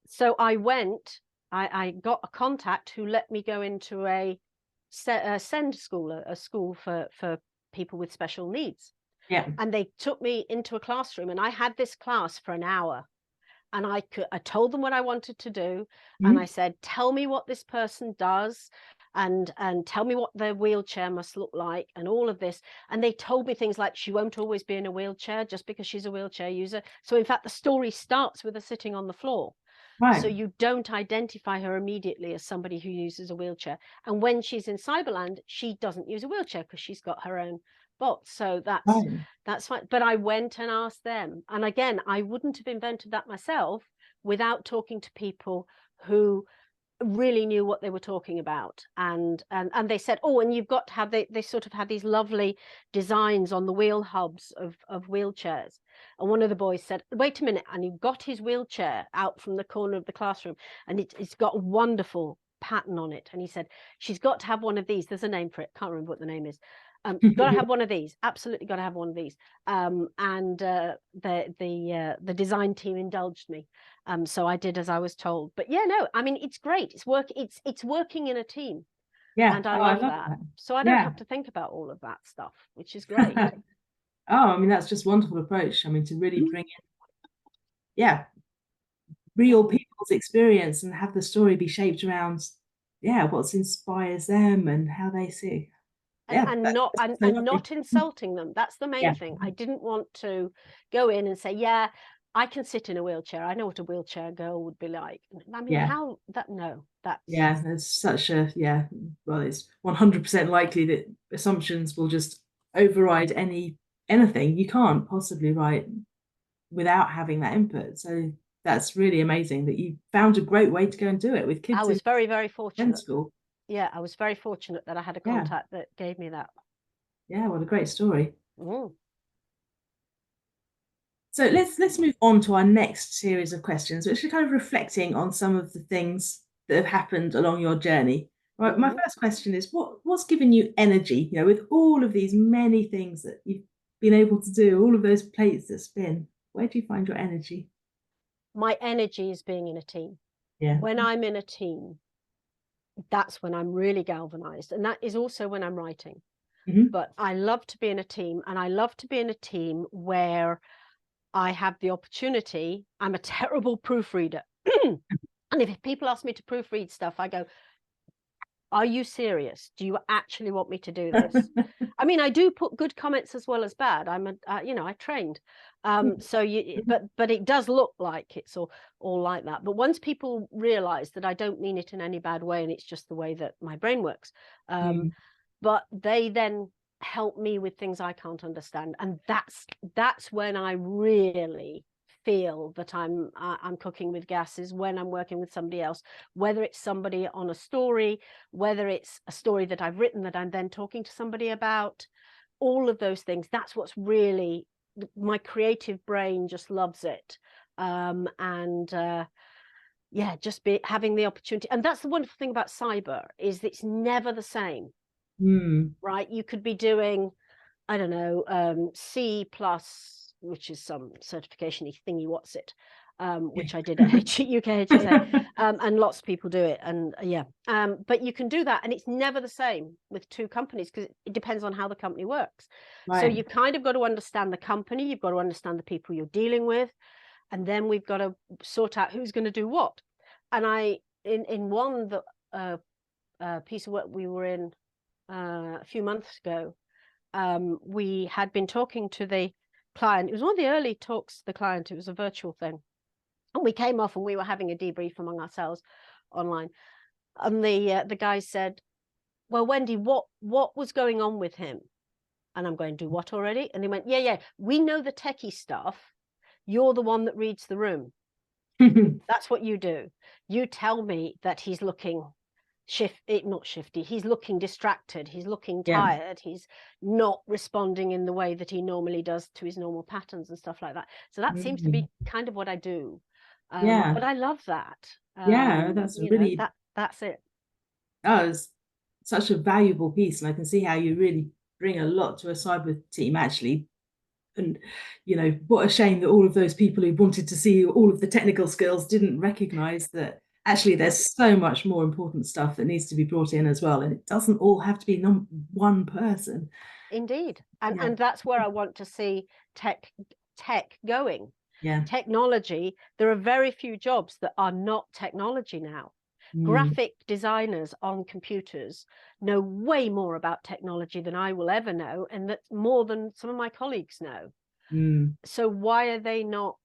so I got a contact who let me go into a SEND school, a school for people with special needs. Yeah. And they took me into a classroom, and I had this class for an hour. And I told them what I wanted to do. And I said, tell me what this person does, and tell me what their wheelchair must look like, and all of this. And they told me things like, she won't always be in a wheelchair just because she's a wheelchair user. So in fact, the story starts with her sitting on the floor. Right. So you don't identify her immediately as somebody who uses a wheelchair. And when she's in Cyberland, she doesn't use a wheelchair because she's got her own bot. So that's fine. But I went and asked them. And again, I wouldn't have invented that myself without talking to people who really knew what they were talking about. And they said, oh, and you've got to have, they sort of had these lovely designs on the wheel hubs of wheelchairs. And one of the boys said, wait a minute, and he got his wheelchair out from the corner of the classroom, and it's got a wonderful pattern on it. And he said, she's got to have one of these. There's a name for it. Can't remember what the name is. Got to have one of these. Absolutely got to have one of these. The design team indulged me. So I did as I was told. But yeah, no, I mean, it's great. It's working in a team. Yeah. And I love that. So I don't have to think about all of that stuff, which is great. Oh, I mean, that's just a wonderful approach. I mean, to really bring in, real people's experience and have the story be shaped around, what inspires them and how they see. And not insulting them. That's the main thing. I didn't want to go in and say, yeah, I can sit in a wheelchair. I know what a wheelchair girl would be like. I mean, there's such a, well, it's 100% likely that assumptions will just override anything you can't possibly write without having that input. So that's really amazing that you found a great way to go and do it with kids. I was very, very fortunate. School. Yeah, I was very fortunate that I had a contact that gave me that. Yeah, what a great story. Mm. So let's move on to our next series of questions, which are kind of reflecting on some of the things that have happened along your journey. Right, my first question is, what's given you energy? You know, with all of these many things that you've been able to do, all of those plates that spin, where do you find your energy? My energy is being in a team. Yeah. When I'm in a team, that's when I'm really galvanized, and that is also when I'm writing. But I love to be in a team, and I love to be in a team where I have the opportunity. I'm a terrible proofreader. And if people ask me to proofread stuff, I go, are you serious? Do you actually want me to do this? I mean, I do put good comments as well as bad. I trained. So but it does look like it's all like that. But once people realize that I don't mean it in any bad way, and it's just the way that my brain works, but they then help me with things I can't understand. And that's when I really feel that I'm cooking with gas, is when I'm working with somebody else, whether it's somebody on a story, whether it's a story that I've written that I'm then talking to somebody about, all of those things. That's what's really, my creative brain just loves it. Just having the opportunity. And that's the wonderful thing about cyber, is it's never the same. Right? You could be doing, I don't know, C+, which is some certification-y thingy, what's it, which I did at UK HSA, and lots of people do it, and but you can do that, and it's never the same with two companies, because it depends on how the company works. Right. So you kind of got to understand the company, you've got to understand the people you're dealing with, and then we've got to sort out who's going to do what. And in one piece of work we were in a few months ago, we had been talking to the client. It was one of the early talks to the client. It was a virtual thing, and we came off and we were having a debrief among ourselves online, and the guy said, well, Wendy, what was going on with him? And I'm going, do what already? And he went, yeah, we know the techie stuff, you're the one that reads the room. That's what you do. You tell me that he's looking not shifty, he's looking distracted, he's looking Yeah. tired, he's not responding in the way that he normally does to his normal patterns and stuff like that. So that seems to be kind of what I do. Yeah. But I love that. Yeah, that's you really know, that's it. It's such a valuable piece, and I can see how you really bring a lot to a cyber team, actually. And you know, what a shame that all of those people who wanted to see all of the technical skills didn't recognize that actually there's so much more important stuff that needs to be brought in as well, and it doesn't all have to be one person. Indeed. And that's where I want to see tech going. Yeah. Technology, there are very few jobs that are not technology now. Graphic designers on computers know way more about technology than I will ever know, and that's more than some of my colleagues know. So why are they not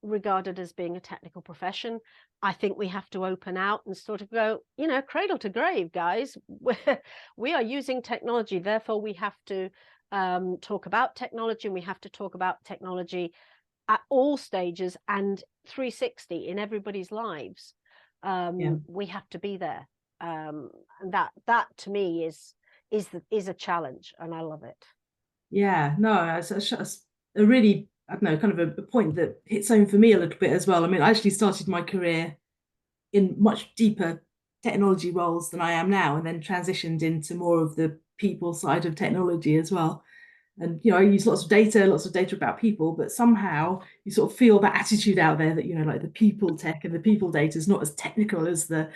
regarded as being a technical profession? I think we have to open out and sort of go, you know, cradle to grave, guys. We are using technology, therefore we have to talk about technology, and we have to talk about technology at all stages and 360 in everybody's lives. We have to be there, and that to me is a challenge, and I love it. Yeah, no, it's a really, I don't know, kind of a point that hits home for me a little bit as well. I mean, I actually started my career in much deeper technology roles than I am now, and then transitioned into more of the people side of technology as well. And, you know, I use lots of data about people, but somehow you sort of feel that attitude out there that, you know, like the people tech and the people data is not as technical as the,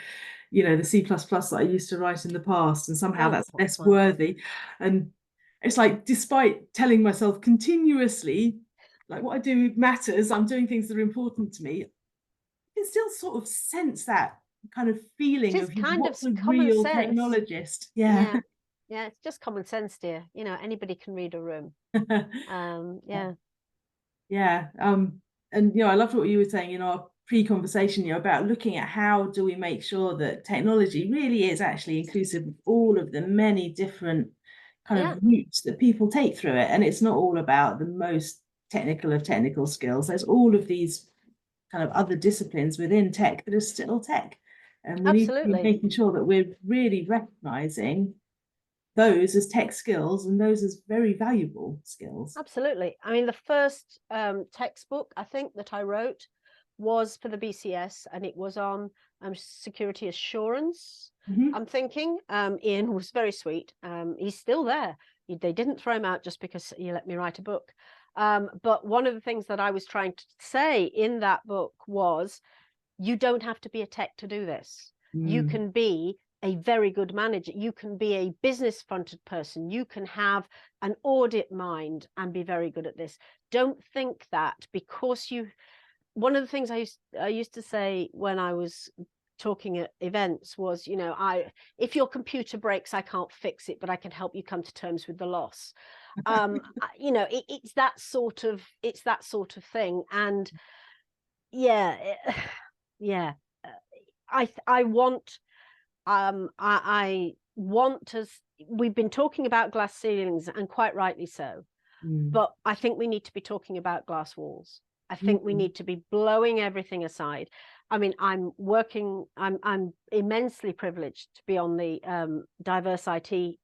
you know, the C++ that I used to write in the past. And somehow that's less worthy. And it's like, despite telling myself continuously, like what I do matters, I'm doing things that are important to me, I can still sort of sense that kind of feeling of what's a real technologist. Yeah. Yeah, it's just common sense, dear. You know, anybody can read a room. Yeah. And you know, I loved what you were saying in our pre-conversation, you know, about looking at how do we make sure that technology really is actually inclusive of all of the many different kind of routes that people take through it. And it's not all about the most technical of technical skills. There's all of these kind of other disciplines within tech that are still tech. And we need to be making sure that we're really recognizing those as tech skills and those as very valuable skills. Absolutely. I mean, the first textbook I think that I wrote was for the BCS, and it was on security assurance. I'm thinking Ian was very sweet. He's still there. They didn't throw him out just because he let me write a book. But one of the things that I was trying to say in that book was, you don't have to be a tech to do this. You can be a very good manager. You can be a business fronted person. You can have an audit mind and be very good at this. Don't think that because one of the things I used to say when I was talking at events was, you know, if your computer breaks, I can't fix it, but I can help you come to terms with the loss. You know, it's that sort of thing. And I want us, we've been talking about glass ceilings, and quite rightly so, but I think we need to be talking about glass walls. I think we need to be blowing everything aside. I mean, I'm immensely privileged to be on the diverse IT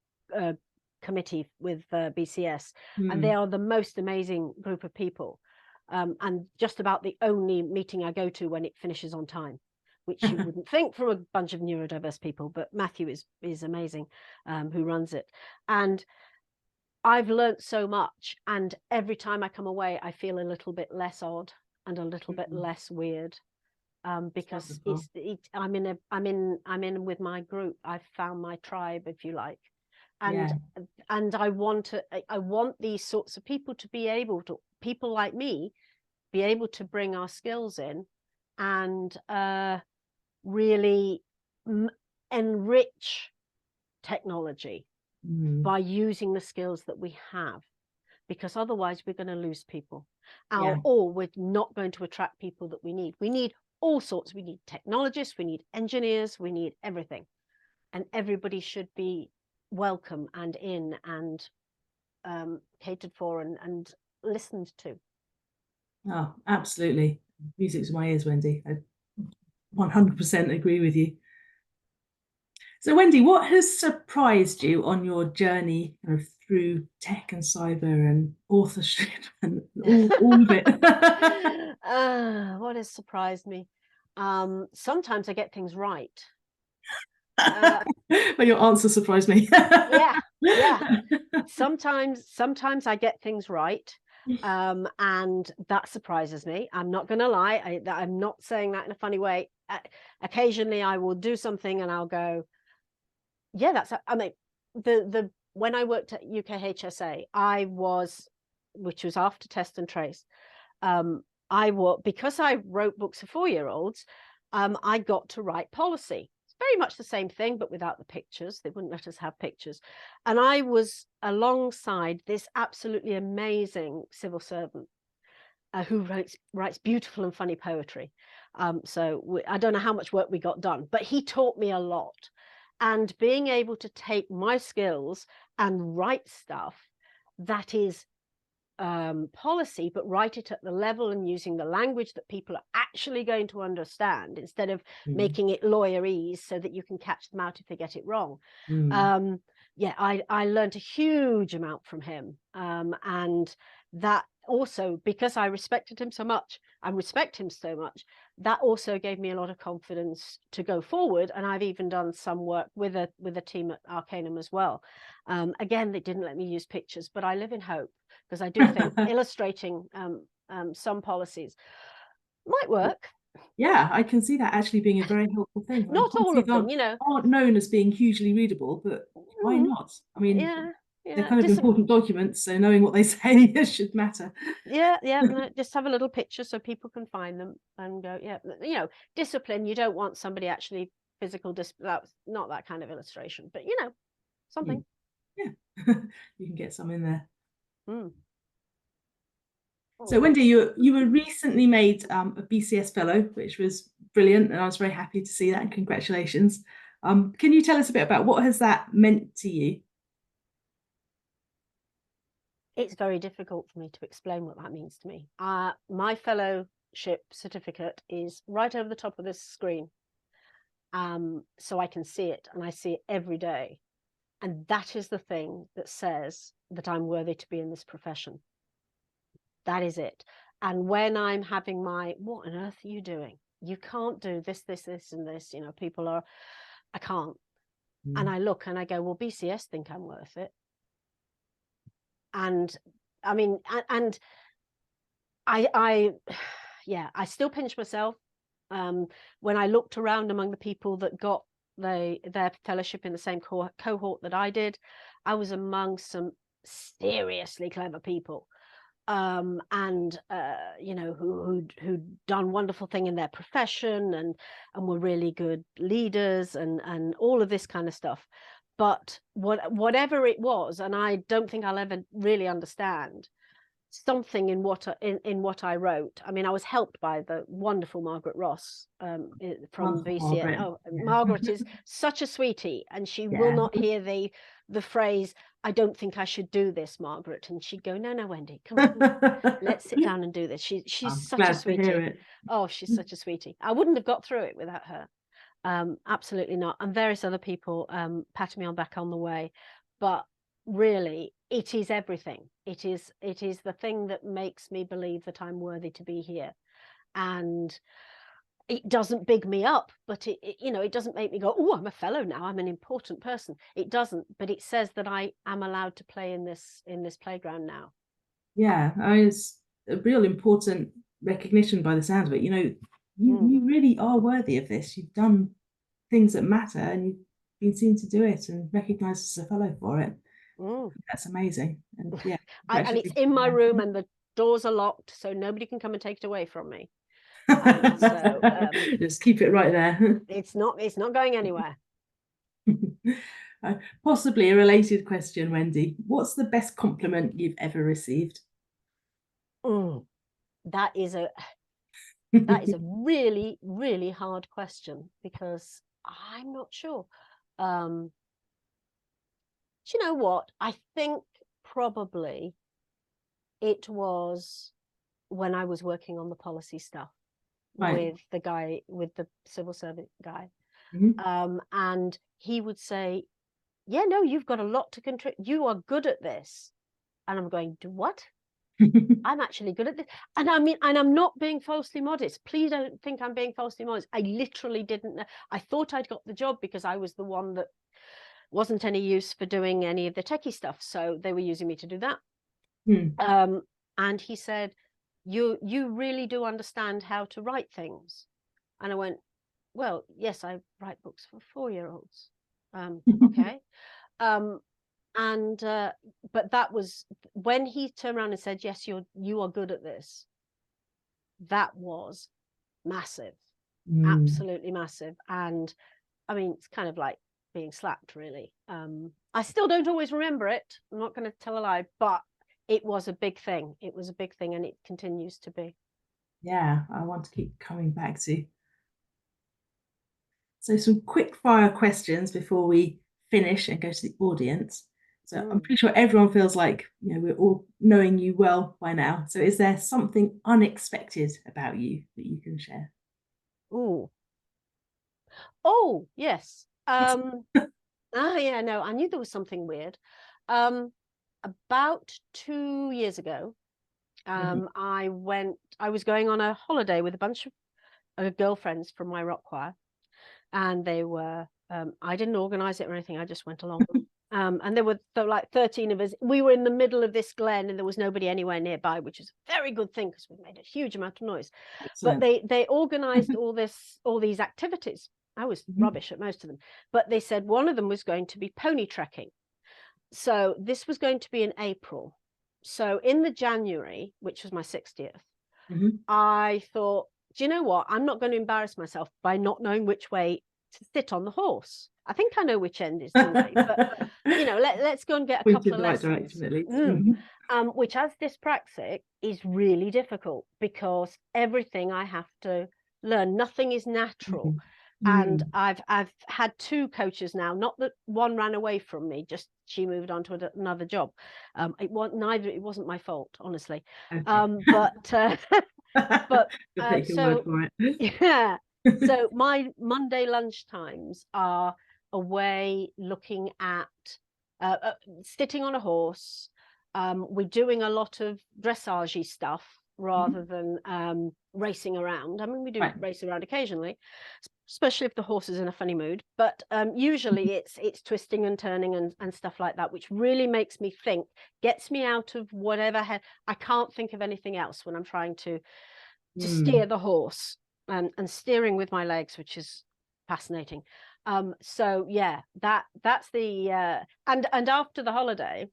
committee with BCS, and they are the most amazing group of people, and just about the only meeting I go to when it finishes on time, which you wouldn't think from a bunch of neurodiverse people, but Matthew is amazing, who runs it. And I've learned so much, and every time I come away, I feel a little bit less odd and a little bit less weird, because I'm in with my group. I've found my tribe, if you like, and I want these sorts of people to be able to, people like me, be able to bring our skills in and really enrich technology by using the skills that we have, because otherwise we're going to lose people, or we're not going to attract people that we need. We need all sorts. We need technologists, we need engineers, we need everything, and everybody should be welcome and in and catered for and listened to. Oh, absolutely. Music to my ears, Wendy. I 100% agree with you. So Wendy, what has surprised you on your journey kind of through tech and cyber and authorship and all of it? What has surprised me? Sometimes I get things right. Well, your answer surprised me. Yeah. Sometimes I get things right. And that surprises me. I'm not going to lie. I'm not saying that in a funny way. Occasionally I will do something and I'll go, yeah, I mean, when I worked at UKHSA, which was after Test and Trace, because I wrote books for 4-year-olds, I got to write policy. It's very much the same thing, but without the pictures. They wouldn't let us have pictures. And I was alongside this absolutely amazing civil servant who writes beautiful and funny poetry. So I don't know how much work we got done, but he taught me a lot. And being able to take my skills and write stuff that is policy, but write it at the level and using the language that people are actually going to understand, instead of making it lawyerese so that you can catch them out if they get it wrong. Yeah, I learned a huge amount from him, and that also, because I respected him so much and respect him so much, that also gave me a lot of confidence to go forward. And I've even done some work with a team at Arcanum as well. Again, they didn't let me use pictures, but I live in hope, because I do think illustrating some policies might work. Yeah, I can see that actually being a very helpful thing. Not all of them, aren't known as being hugely readable, but why not? I mean, they're kind of important documents, so knowing what they say should matter. Yeah, just have a little picture so people can find them and go, yeah, discipline. You don't want somebody actually physical that's not that kind of illustration, but something. Yeah. You can get some in there. So Oh. Wendy, you were recently made a BCS fellow, which was brilliant, and I was very happy to see that, and congratulations. Can you tell us a bit about what has that meant to you? It's very difficult for me to explain what that means to me. My fellowship certificate is right over the top of this screen, so I can see it, and I see it every day. And that is the thing that says that I'm worthy to be in this profession. That is it. And when I'm having what on earth are you doing? You can't do this, and this, people are, I can't. And I look and I go, well, BCS think I'm worth it. And I mean, and I still pinch myself. When I looked around among the people that got their fellowship in the same cohort that I did, I was among some seriously clever people, and who'd done wonderful thing in their profession and were really good leaders and all of this kind of stuff. But whatever it was, and I don't think I'll ever really understand, something in what I wrote. I mean, I was helped by the wonderful Margaret Ross from BCS. Oh, yeah. Margaret is such a sweetie, and she will not hear the phrase, I don't think I should do this, Margaret. And she'd go, no, Wendy, come on, let's sit down and do this. She's such a sweetie. Oh, she's such a sweetie. I wouldn't have got through it without her. Absolutely not. And various other people patting me on back on the way. But really, it is everything. It is the thing that makes me believe that I'm worthy to be here. And it doesn't big me up, but it doesn't make me go, oh, I'm a fellow now, I'm an important person. It doesn't, but it says that I am allowed to play in this playground now. Yeah, it's a real important recognition by the sound of it. You really are worthy of this. You've done things that matter, and you've been seen to do it and recognised as a fellow for it. That's amazing. And yeah, and it's in my room, and the doors are locked, so nobody can come and take it away from me. So just keep it right there. It's not going anywhere. Possibly a related question, Wendy. What's the best compliment you've ever received? That is a really, really hard question, because I'm not sure. Do you know what? I think probably it was when I was working on the policy stuff with the civil servant guy. And he would say, yeah, no, you've got a lot to contribute. You are good at this. And I'm going, do what? I'm actually good at this. And I mean, and I'm not being falsely modest. Please don't think I'm being falsely modest. I literally didn't know. I thought I'd got the job because I was the one that wasn't any use for doing any of the techie stuff. So they were using me to do that. And he said, you really do understand how to write things. And I went, well, yes, I write books for 4-year-olds. Okay. But that was when he turned around and said, yes, you are good at this. That was massive, absolutely massive. And I mean, it's kind of like being slapped, really. I still don't always remember it. I'm not going to tell a lie, but it was a big thing. It was a big thing, and it continues to be. Yeah, I want to keep coming back to. So some quick fire questions before we finish and go to the audience. So I'm pretty sure everyone feels like, we're all knowing you well by now. So is there something unexpected about you that you can share? Oh, yes. Yeah, no, I knew there was something weird. About 2 years ago, I was going on a holiday with a bunch of girlfriends from my rock choir, and they were, I didn't organize it or anything, I just went along. And there were like 13 of us. We were in the middle of this glen and there was nobody anywhere nearby, which is a very good thing because we made a huge amount of noise. Excellent. But they organized all these activities. I was rubbish at most of them, but they said one of them was going to be pony trekking. So this was going to be in April. So in the January, which was my 60th, I thought, do you know what? I'm not going to embarrass myself by not knowing which way to sit on the horse. I think I know which end is Sunday, but let's go and get a couple of lessons. Which, as dyspraxic, is really difficult because everything I have to learn, nothing is natural. And I've had 2 coaches now. Not that one ran away from me, just she moved on to another job. It wasn't my fault, honestly. Okay. Yeah. So my Monday lunchtimes are away looking at sitting on a horse. We're doing a lot of dressage-y stuff rather than racing around. I mean, we do race around occasionally, especially if the horse is in a funny mood. But usually it's twisting and turning and stuff like that, which really makes me think, gets me out of whatever I can't think of anything else when I'm trying to steer the horse. And steering with my legs, which is fascinating. So yeah, that's the and after the holiday,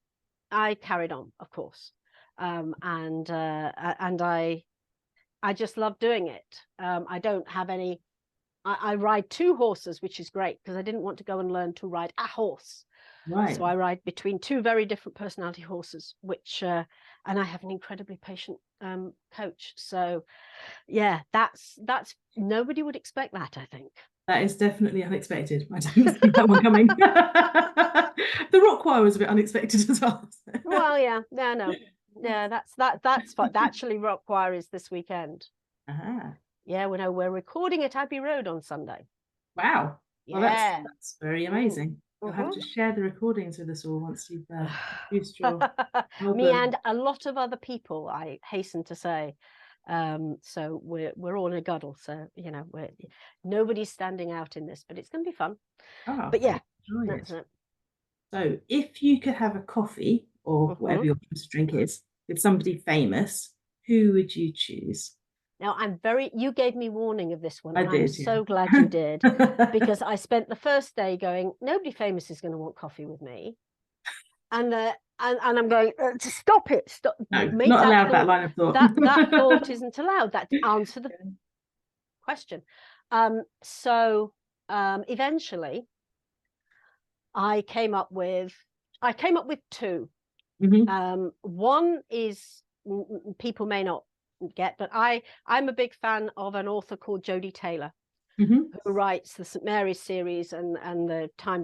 I carried on, of course, and I just love doing it. I don't have any. I ride 2 horses, which is great because I didn't want to go and learn to ride a horse. Right. So I ride between 2 very different personality horses, which and I have an incredibly patient coach. So yeah, that's nobody would expect that, I think. That is definitely unexpected. I didn't see that one coming. The rock choir was a bit unexpected as well. Well, yeah, no. Yeah, that's fun. Actually, rock choir is this weekend. Yeah, we're recording at Abbey Road on Sunday. Wow. Yeah. Well, that's very amazing. You'll have to share the recordings with us all once you've produced your album. Me and a lot of other people, I hasten to say. So we're all in a guddle. So nobody's standing out in this, but it's going to be fun. But yeah, that's it. So if you could have a coffee or whatever your favorite drink is with somebody famous, who would you choose? Now, you gave me warning of this one. I'm so glad you did, because I spent the first day going, nobody famous is going to want coffee with me. And I'm going, stop it. Stop. No, not allowed that line of thought. That thought isn't allowed. That answer the question. So eventually I came up with 2. One is people may not get, but I'm a big fan of an author called Jodie Taylor, who writes the St. Mary's series and the Time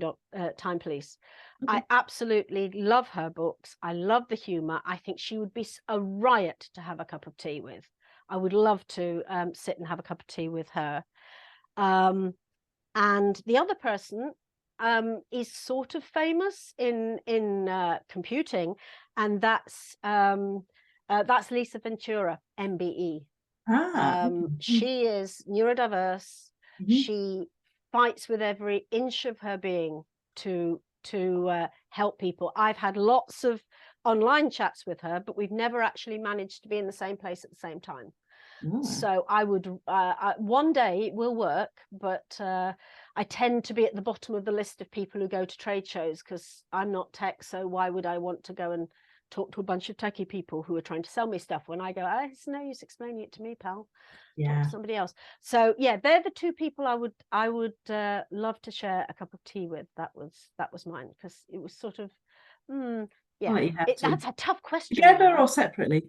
Police. I absolutely love her books. I love the humor. I think she would be a riot to have a cup of tea with. I would love to sit and have a cup of tea with her. And the other person is sort of famous in computing, and that's Lisa Ventura, MBE. She is neurodiverse. She fights with every inch of her being to help people. I've had lots of online chats with her, but we've never actually managed to be in the same place at the same time. So I would one day it will work, but I tend to be at the bottom of the list of people who go to trade shows because I'm not tech. So why would I want to go and talk to a bunch of techie people who are trying to sell me stuff when I go, it's no use explaining it to me, pal. Talk to somebody else. So yeah, they're the two people I would love to share a cup of tea with. That was mine, because it was sort of that's a tough question. Together or separately?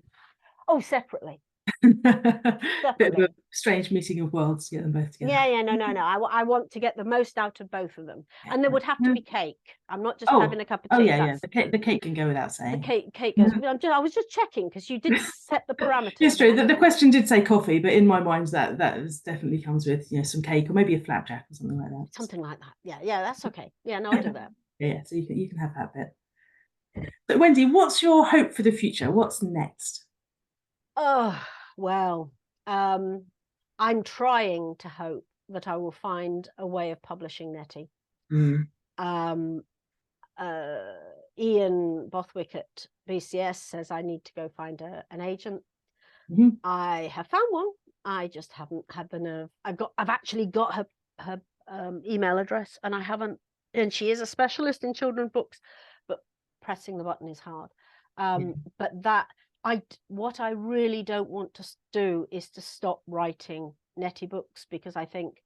Oh, separately. Bit of a strange meeting of worlds to get them both together. No. I want to get the most out of both of them, and there would have to be cake. I'm not just having a cup of tea. The cake can go without saying. The cake goes. I was just checking because you did set the parameters. It's true. The question did say coffee, but in my mind that definitely comes with some cake or maybe a flapjack or something like that. Something like that. Yeah, that's okay. Yeah, no, I'll do that. Yeah, so you can have that bit. But Wendy, what's your hope for the future? What's next? Oh, well, I'm trying to hope that I will find a way of publishing Nettie. Ian Bothwick at BCS says I need to go find an agent. I have found one. I just haven't had the nerve. I've actually got her email address, and I haven't. And she is a specialist in children's books, but pressing the button is hard. But what I really don't want to do is to stop writing Nettie books, because I think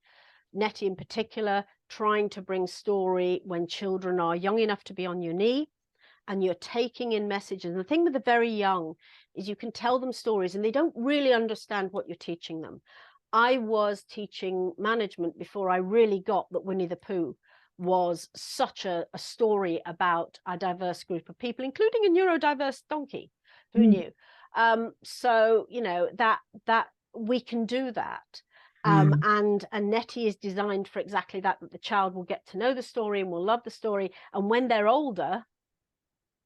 Nettie in particular, trying to bring story when children are young enough to be on your knee and you're taking in messages. And the thing with the very young is you can tell them stories and they don't really understand what you're teaching them. I was teaching management before I really got that Winnie the Pooh was such a story about a diverse group of people, including a neurodiverse donkey. Who knew? So that we can do that. And Nettie is designed for exactly that the child will get to know the story and will love the story. And when they're older,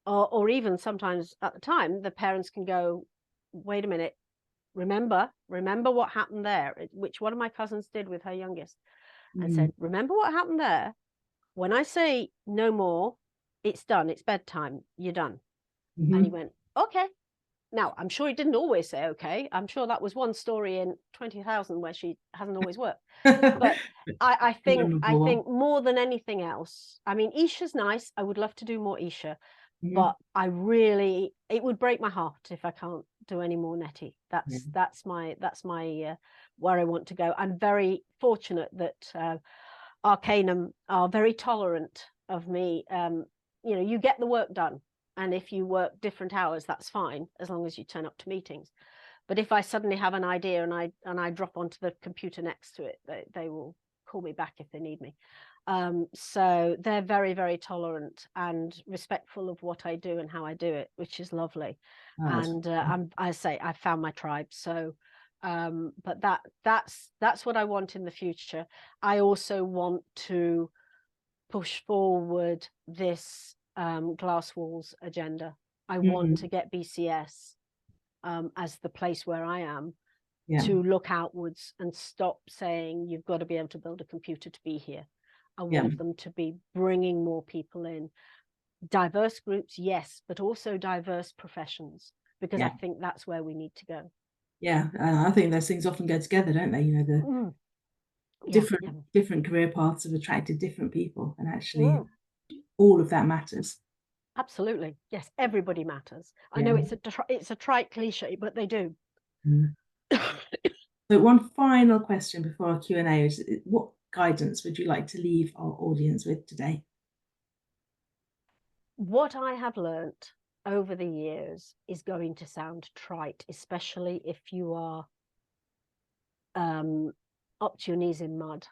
or even sometimes at the time, the parents can go, wait a minute, remember what happened there, which one of my cousins did with her youngest, and said, remember what happened there? When I say no more, it's done, it's bedtime, you're done. And he went, okay. Now, I'm sure he didn't always say okay. I'm sure that was one story in 20,000 where she hasn't always worked. But I think more than anything else, I mean, Eesha's nice. I would love to do more Eesha, but it would break my heart if I can't do any more Nettie. That's my where I want to go. I'm very fortunate that Arcanum are very tolerant of me. You get the work done. And if you work different hours, that's fine, as long as you turn up to meetings. But if I suddenly have an idea and I drop onto the computer next to it, they will call me back if they need me. So they're very, very tolerant and respectful of what I do and how I do it, which is lovely. And I say I've found my tribe. So, but that's what I want in the future. I also want to push forward this glass walls agenda. I want to get BCS as the place where I am to look outwards and stop saying you've got to be able to build a computer to be here. I want them to be bringing more people in, diverse groups, yes, but also diverse professions, because I think that's where we need to go. I think those things often go together, don't they? The different career paths have attracted different people, and actually all of that matters. Absolutely. Yes, everybody matters. I know it's a trite cliche, but they do. So one final question before our Q&A is, what guidance would you like to leave our audience with today? What I have learnt over the years is going to sound trite, especially if you are up to your knees in mud,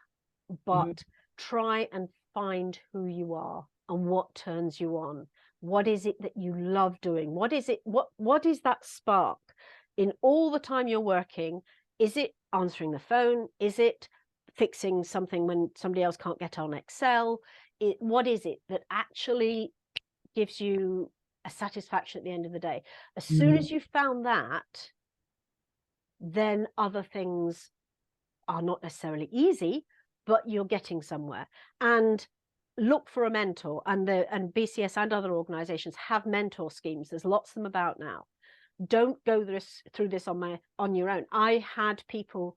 but try and find who you are and what turns you on. What is it that you love doing? What is it? What is that spark in all the time you're working? Is it answering the phone? Is it fixing something when somebody else can't get on Excel. What is it that actually gives you a satisfaction at the end of the day? As soon as you've found that, then other things are not necessarily easy, but you're getting somewhere. And look for a mentor, and BCS and other organizations have mentor schemes. There's lots of them about now. Don't go through this on your own. I had people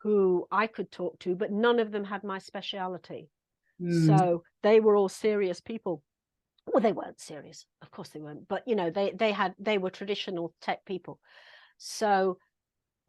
who I could talk to, but none of them had my speciality. So they were all serious people. Well, they weren't serious, of course they weren't, but you know, they were traditional tech people. So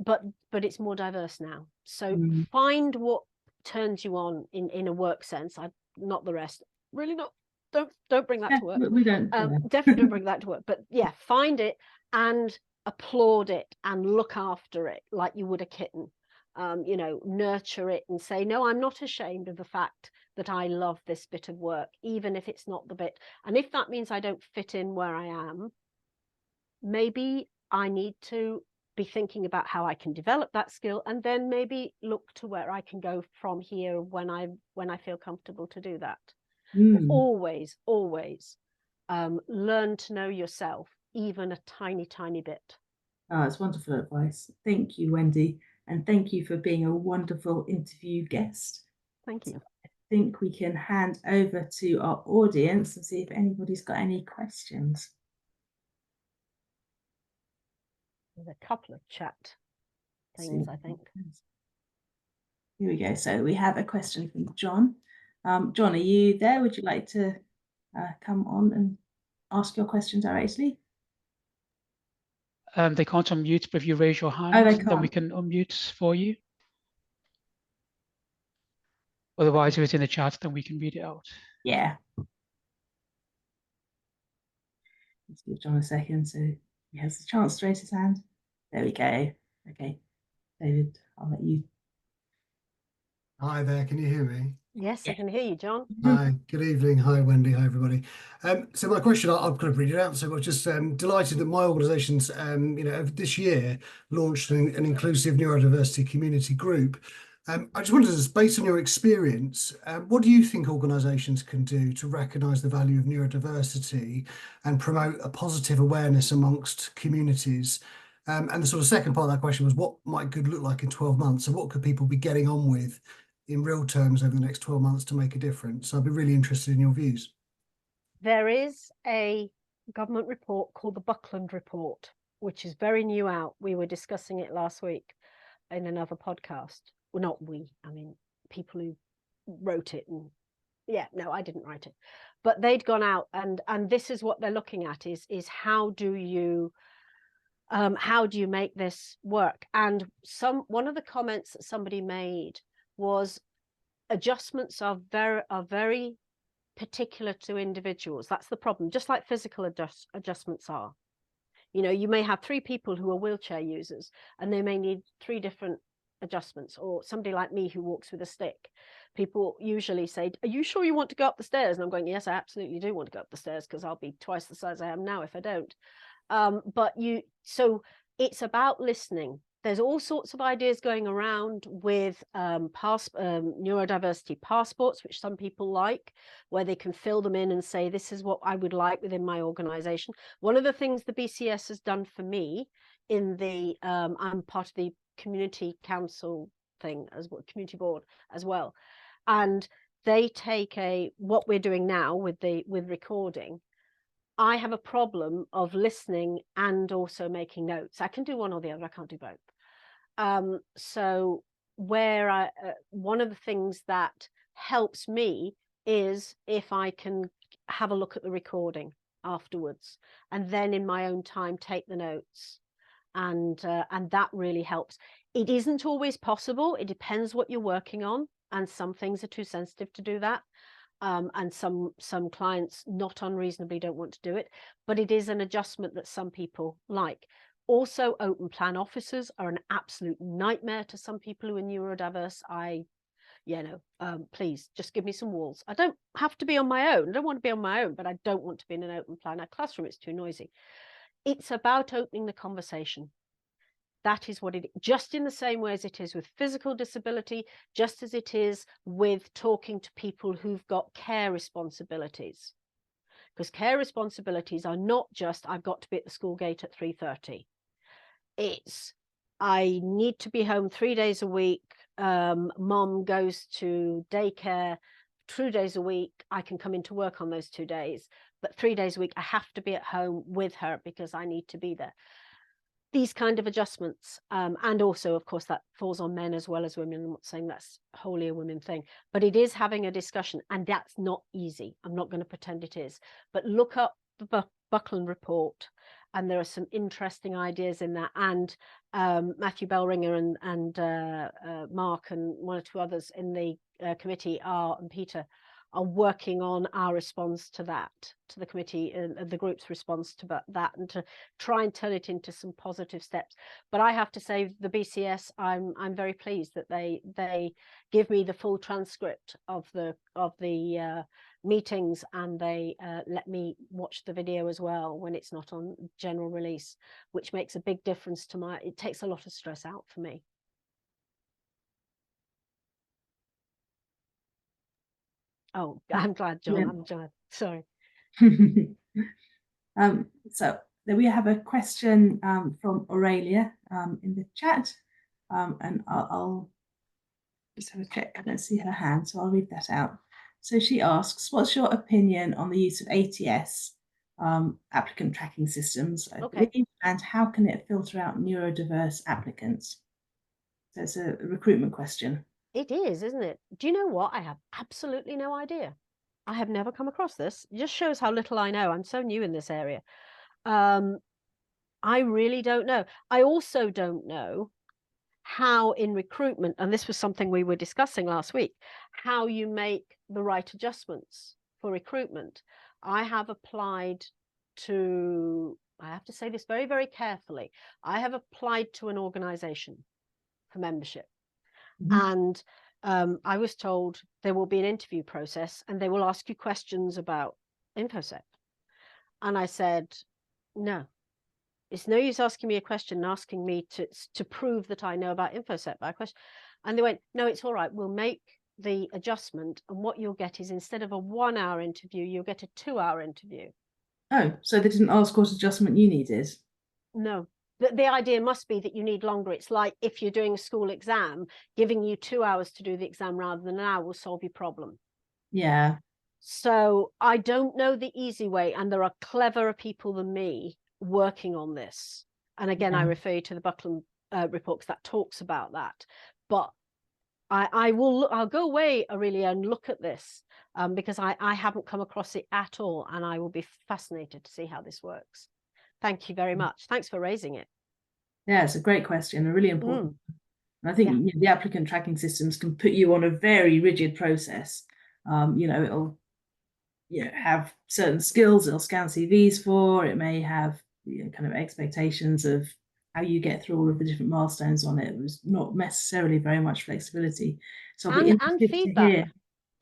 but it's more diverse now. So find what turns you on in a work sense. Not the rest. Really not. Don't bring that to work. We don't. Definitely don't bring that to work. But yeah, find it and applaud it and look after it like you would a kitten. You know, nurture it and say, no, I'm not ashamed of the fact that I love this bit of work, even if it's not the bit. And if that means I don't fit in where I am, maybe I need to be thinking about how I can develop that skill, and then maybe look to where I can go from here when I feel comfortable to do that. Always learn to know yourself, even a tiny bit. Oh, it's wonderful advice. Thank you, Wendy, and thank you for being a wonderful interview guest. Thank you. I think we can hand over to our audience and see if anybody's got any questions. There's a couple of chat things, I think. Here we go. So we have a question from John. John, are you there? Would you like to come on and ask your question directly? They can't unmute, but if you raise your hand, then we can unmute for you. Otherwise, if it's in the chat, then we can read it out. Yeah. Let's give John a second so he has the chance to raise his hand. There we go. Okay, David, I'll let you. Hi there, can you hear me? Yes, I can hear you, John. Hi, good evening. Hi, Wendy. Hi, everybody. So my question, I've got to read it out. So I was just delighted that my organisation's, this year launched an inclusive neurodiversity community group. I just wondered, based on your experience, what do you think organisations can do to recognise the value of neurodiversity and promote a positive awareness amongst communities? And the sort of second part of that question was, what might good look like in 12 months? So what could people be getting on with in real terms over the next 12 months to make a difference? So I'd be really interested in your views. There is a government report called the Buckland Report, which is very new out. We were discussing it last week in another podcast. Well, not we, I mean, people who wrote it. And yeah, no, I didn't write it. But they'd gone out and this is what they're looking at is how do you make this work? And one of the comments that somebody made was adjustments are very particular to individuals. That's the problem, just like physical adjustments are. You know, you may have 3 people who are wheelchair users and they may need 3 different adjustments, or somebody like me who walks with a stick. People usually say, are you sure you want to go up the stairs? And I'm going, yes, I absolutely do want to go up the stairs, because I'll be twice the size I am now if I don't. So it's about listening. There's all sorts of ideas going around with neurodiversity passports, which some people like, where they can fill them in and say, this is what I would like within my organization. One of the things the BCS has done for me in the, I'm part of the community council thing as well, community board as well. And they take what we're doing now with recording. I have a problem of listening and also making notes. I can do one or the other. I can't do both. So one of the things that helps me is if I can have a look at the recording afterwards, and then in my own time take the notes, and that really helps. It isn't always possible. It depends what you're working on, and some things are too sensitive to do that. And some clients not unreasonably don't want to do it, but it is an adjustment that some people like. Also, open plan officers are an absolute nightmare to some people who are neurodiverse. Please just give me some walls. I don't have to be on my own. I don't want to be on my own, but I don't want to be in an open plan classroom. It's too noisy. It's about opening the conversation. That is what it, just in the same way as it is with physical disability, just as it is with talking to people who've got care responsibilities. Because care responsibilities are not just, I've got to be at the school gate at 3:30. It's, I need to be home 3 days a week. Mom goes to daycare 2 days a week. I can come into work on those 2 days, but 3 days a week, I have to be at home with her because I need to be there. These kind of adjustments, and also, of course, that falls on men as well as women. I'm not saying that's wholly a women thing, but it is having a discussion, and that's not easy. I'm not going to pretend it is, but look up the Buckland report, and there are some interesting ideas in that. And Matthew Bellringer and Mark and one or two others in the committee and Peter are working on our response to that, to the committee and the group's response to that, and to try and turn it into some positive steps. But I have to say, the BCS, I'm very pleased that they give me the full transcript of the meetings, and they let me watch the video as well when it's not on general release, which makes a big difference to it takes a lot of stress out for me. Oh, I'm glad, John. I'm glad. Sorry. So then we have a question from Aurelia in the chat, and I'll just have a check. I don't see her hand, so I'll read that out. So she asks, what's your opinion on the use of ATS, applicant tracking systems, and how can it filter out neurodiverse applicants? So it's a recruitment question. It is, isn't it? Do you know what? I have absolutely no idea. I have never come across this. It just shows how little I know. I'm so new in this area. I really don't know. I also don't know how in recruitment, and this was something we were discussing last week, how you make the right adjustments for recruitment. I have applied to, I have to say this very, very carefully, I have applied to an organization for membership. And I was told there will be an interview process and they will ask you questions about InfoSec. And I said, no, it's no use asking me a question and asking me to prove that I know about InfoSec by a question. And they went, no, it's all right. We'll make the adjustment. And what you'll get is, instead of a 1 hour interview, you'll get a 2 hour interview. Oh, so they didn't ask what adjustment you needed? No. The idea must be that you need longer. It's like if you're doing a school exam, giving you 2 hours to do the exam rather than an hour will solve your problem. Yeah. So I don't know the easy way, and there are cleverer people than me working on this. And again, I refer you to the Buckland report, because that talks about that. But I'll go away, Aurelia, and look at this because I haven't come across it at all, and I will be fascinated to see how this works. Thank you very much. Thanks for raising it. Yeah, it's a great question, a really important. And I think the applicant tracking systems can put you on a very rigid process. It'll have certain skills it'll scan CVs for. It may have kind of expectations of how you get through all of the different milestones on it. It was not necessarily very much flexibility. So I'll be interested to hear.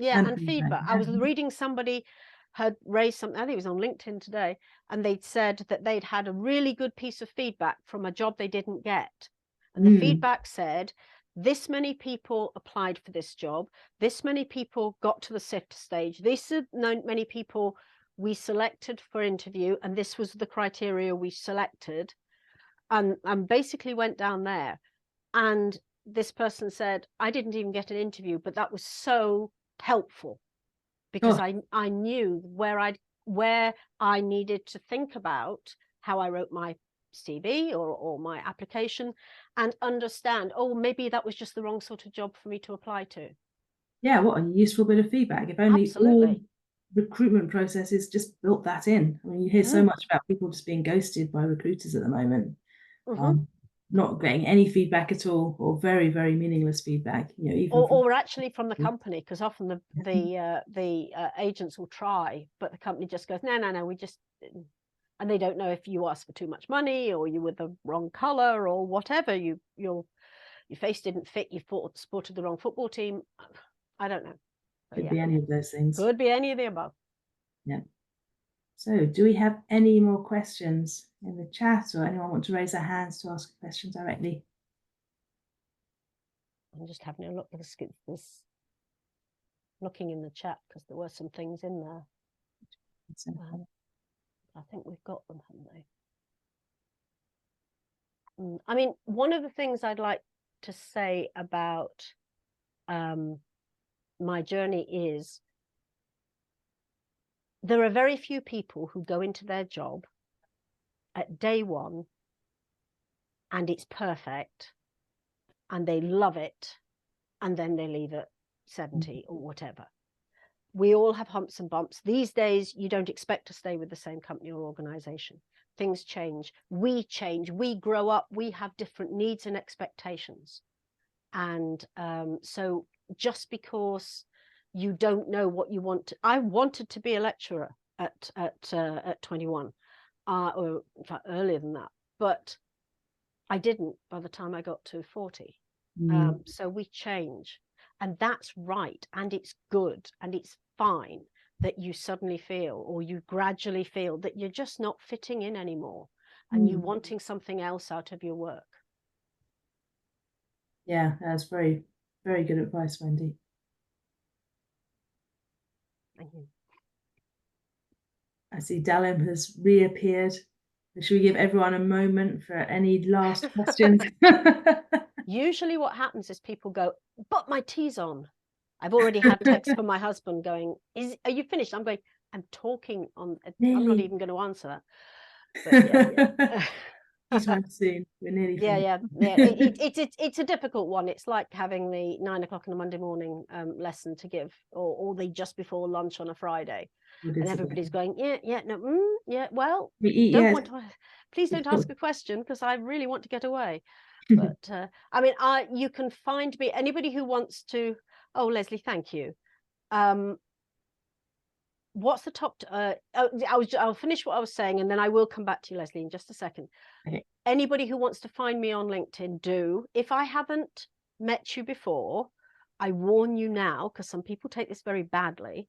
Yeah, and feedback. I was reading somebody had raised something, I think it was on LinkedIn today, and they'd said that they'd had a really good piece of feedback from a job they didn't get. And the feedback said, this many people applied for this job, this many people got to the SIFT stage, this many people we selected for interview, and this was the criteria we selected. And basically went down there. And this person said, I didn't even get an interview, but that was so helpful, because I knew where I needed to think about how I wrote my CV or my application, and understand, oh, maybe that was just the wrong sort of job for me to apply to. Yeah, what a useful bit of feedback. If only all recruitment processes just built that in. I mean, you hear so much about people just being ghosted by recruiters at the moment. Not getting any feedback at all, or very, very meaningless feedback. Even or actually from the company, because often the agents will try, but the company just goes, no, we just, and they don't know if you asked for too much money, or you were the wrong color, or whatever. Your face didn't fit. You supported the wrong football team. I don't know. Could be any of those things. Could be any of the above. Yeah. So do we have any more questions in the chat, or anyone want to raise their hands to ask a question directly? I'm just having a look at this looking in the chat because there were some things in there. I think we've got them, haven't they? I mean, one of the things I'd like to say about my journey is there are very few people who go into their job at day one and it's perfect and they love it and then they leave at 70 or whatever. We all have humps and bumps. These days, you don't expect to stay with the same company or organization. Things change, we grow up, we have different needs and expectations. And so just because you don't know what you want to, I wanted to be a lecturer at 21, or in fact earlier than that, but I didn't by the time I got to 40. So we change, and that's right, and it's good, and it's fine that you suddenly feel, or you gradually feel, that you're just not fitting in anymore, and you wanting something else out of your work. Yeah, that's very, very good advice, Wendy. Thank you. I see Dalim has reappeared. Should we give everyone a moment for any last questions? Usually what happens is people go, but my tea's on. I've already had texts from my husband going, are you finished? I'm going, I'm talking on, I'm not even going to answer that. But yeah. Tea time soon. We're nearly yeah. finished. It's a difficult one. It's like having the 9 o'clock on a Monday morning lesson to give, or the just before lunch on a Friday. And everybody's going, well, please don't ask a question because I really want to get away. But I mean, you can find me, anybody who wants to. Oh, Leslie, thank you. What's the top? I'll finish what I was saying, and then I will come back to you, Leslie, in just a second. Okay. Anybody who wants to find me on LinkedIn, do. If I haven't met you before, I warn you now, because some people take this very badly,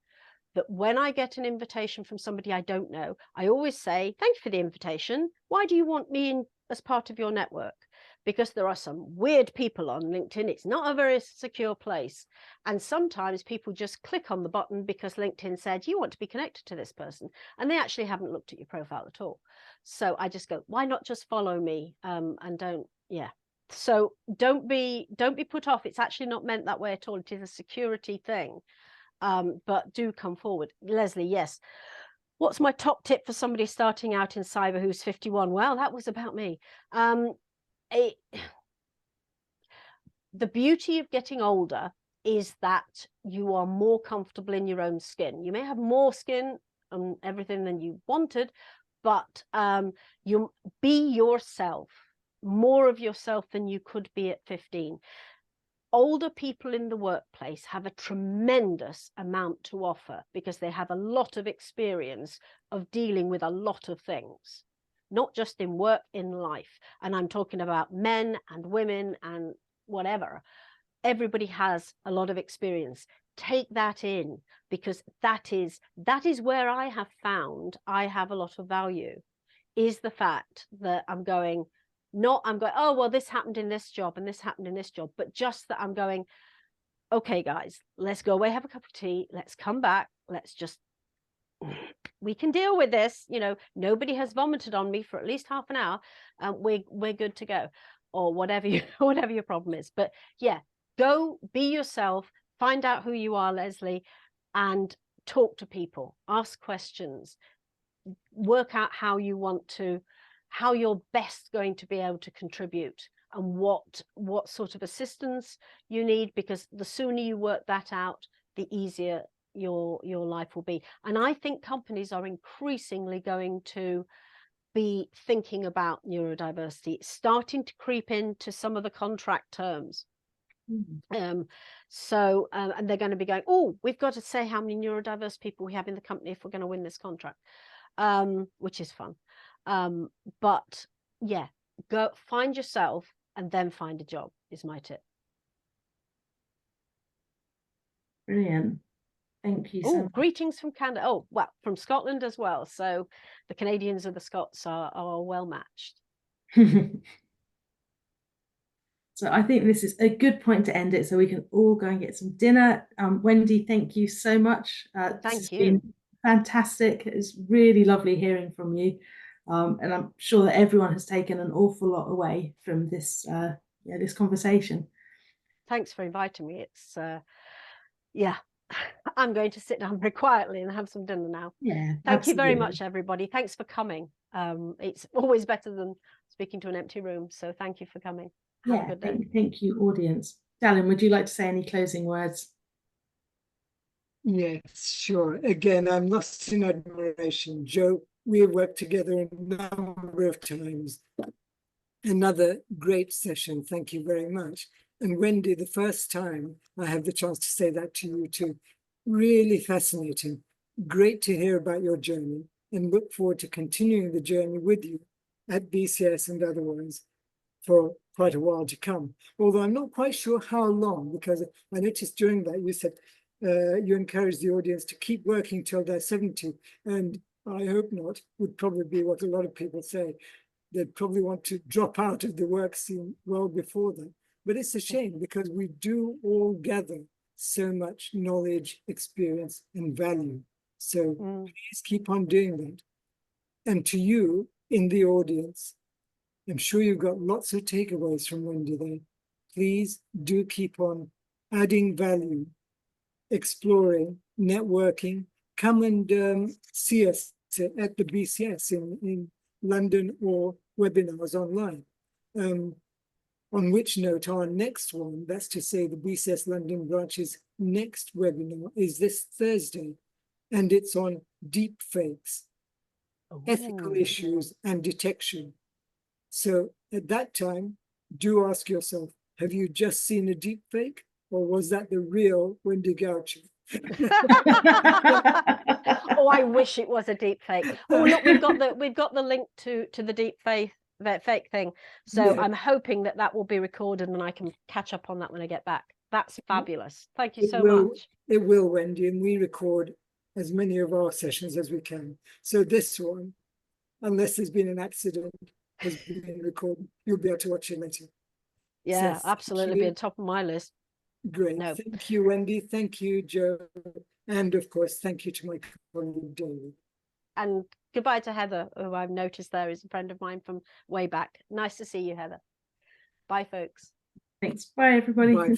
that when I get an invitation from somebody I don't know, I always say, thank you for the invitation. Why do you want me in as part of your network? Because there are some weird people on LinkedIn. It's not a very secure place. And sometimes people just click on the button because LinkedIn said, you want to be connected to this person. And they actually haven't looked at your profile at all. So I just go, why not just follow me? And don't, So don't be put off. It's actually not meant that way at all. It is a security thing. But do come forward. Leslie, yes. What's my top tip for somebody starting out in cyber who's 51? Well, that was about me. The beauty of getting older is that you are more comfortable in your own skin. You may have more skin and everything than you wanted, but you be yourself, more of yourself than you could be at 15. Older people in the workplace have a tremendous amount to offer because they have a lot of experience of dealing with a lot of things, not just in work, in life. And I'm talking about men and women and whatever. Everybody has a lot of experience. Take that in, because that is where I have found I have a lot of value, is the fact that I'm going, oh, well, this happened in this job and this happened in this job, but just that I'm going, okay, guys, let's go away, have a cup of tea, let's come back, we can deal with this. Nobody has vomited on me for at least half an hour. We're good to go, or whatever your problem is. But yeah, go be yourself, find out who you are, Leslie, and talk to people, ask questions, work out how you're best going to be able to contribute, and what sort of assistance you need, because the sooner you work that out, the easier your life will be. And I think companies are increasingly going to be thinking about neurodiversity. It's starting to creep into some of the contract terms. And they're going to be going, oh, we've got to say how many neurodiverse people we have in the company if we're going to win this contract, which is fun. But yeah, go find yourself and then find a job is my tip. Brilliant. Thank you so Oh, much. greetings from Canada. Oh, well, from Scotland as well. So the Canadians and the Scots are well matched. So I think this is a good point to end it, so we can all go and get some dinner. Wendy, thank you so much. Thank you. Been fantastic. It's really lovely hearing from you. And I'm sure that everyone has taken an awful lot away from this this conversation. Thanks for inviting me. It's yeah, I'm going to sit down very quietly and have some dinner now. Yeah, thank you very much, everybody. Thanks for coming. It's always better than speaking to an empty room, so thank you for coming. Have a good day. Thank you, audience. Dallin, would you like to say any closing words? Yes, sure. Again, I'm lost in admiration. Joe, we have worked together a number of times. Another great session. Thank you very much. And Wendy, the first time I have the chance to say that to you too, really fascinating. Great to hear about your journey and look forward to continuing the journey with you at BCS and otherwise for quite a while to come. Although I'm not quite sure how long, because I noticed during that you said you encourage the audience to keep working till they're 70. And I hope not, would probably be what a lot of people say. They'd probably want to drop out of the work scene well before that. But it's a shame because we do all gather so much knowledge, experience, and value. So please keep on doing that. And to you in the audience, I'm sure you've got lots of takeaways from Wendy there. Please do keep on adding value, exploring, networking. Come and see us at the BCS in London or webinars online. On which note, our next one, that's to say the BCS London branch's next webinar is this Thursday, and it's on deep fakes, ethical issues and detection. So at that time, do ask yourself, have you just seen a deep fake, or was that the real Wendy Goucher? Oh, I wish it was a deep fake. Oh, look, we've got the link to the deep fake thing. So yeah. I'm hoping that will be recorded and I can catch up on that when I get back. That's fabulous. Thank you so much. It will, Wendy, and we record as many of our sessions as we can. So this one, unless there's been an accident, has been recorded. You'll be able to watch it later. Yeah, so absolutely. Be on top of my list. Great. No. Thank you, Wendy. Thank you, Joe. And of course, thank you to my colleague, David. And goodbye to Heather, who I've noticed there is a friend of mine from way back. Nice to see you, Heather. Bye, folks. Thanks. Bye, everybody. Bye.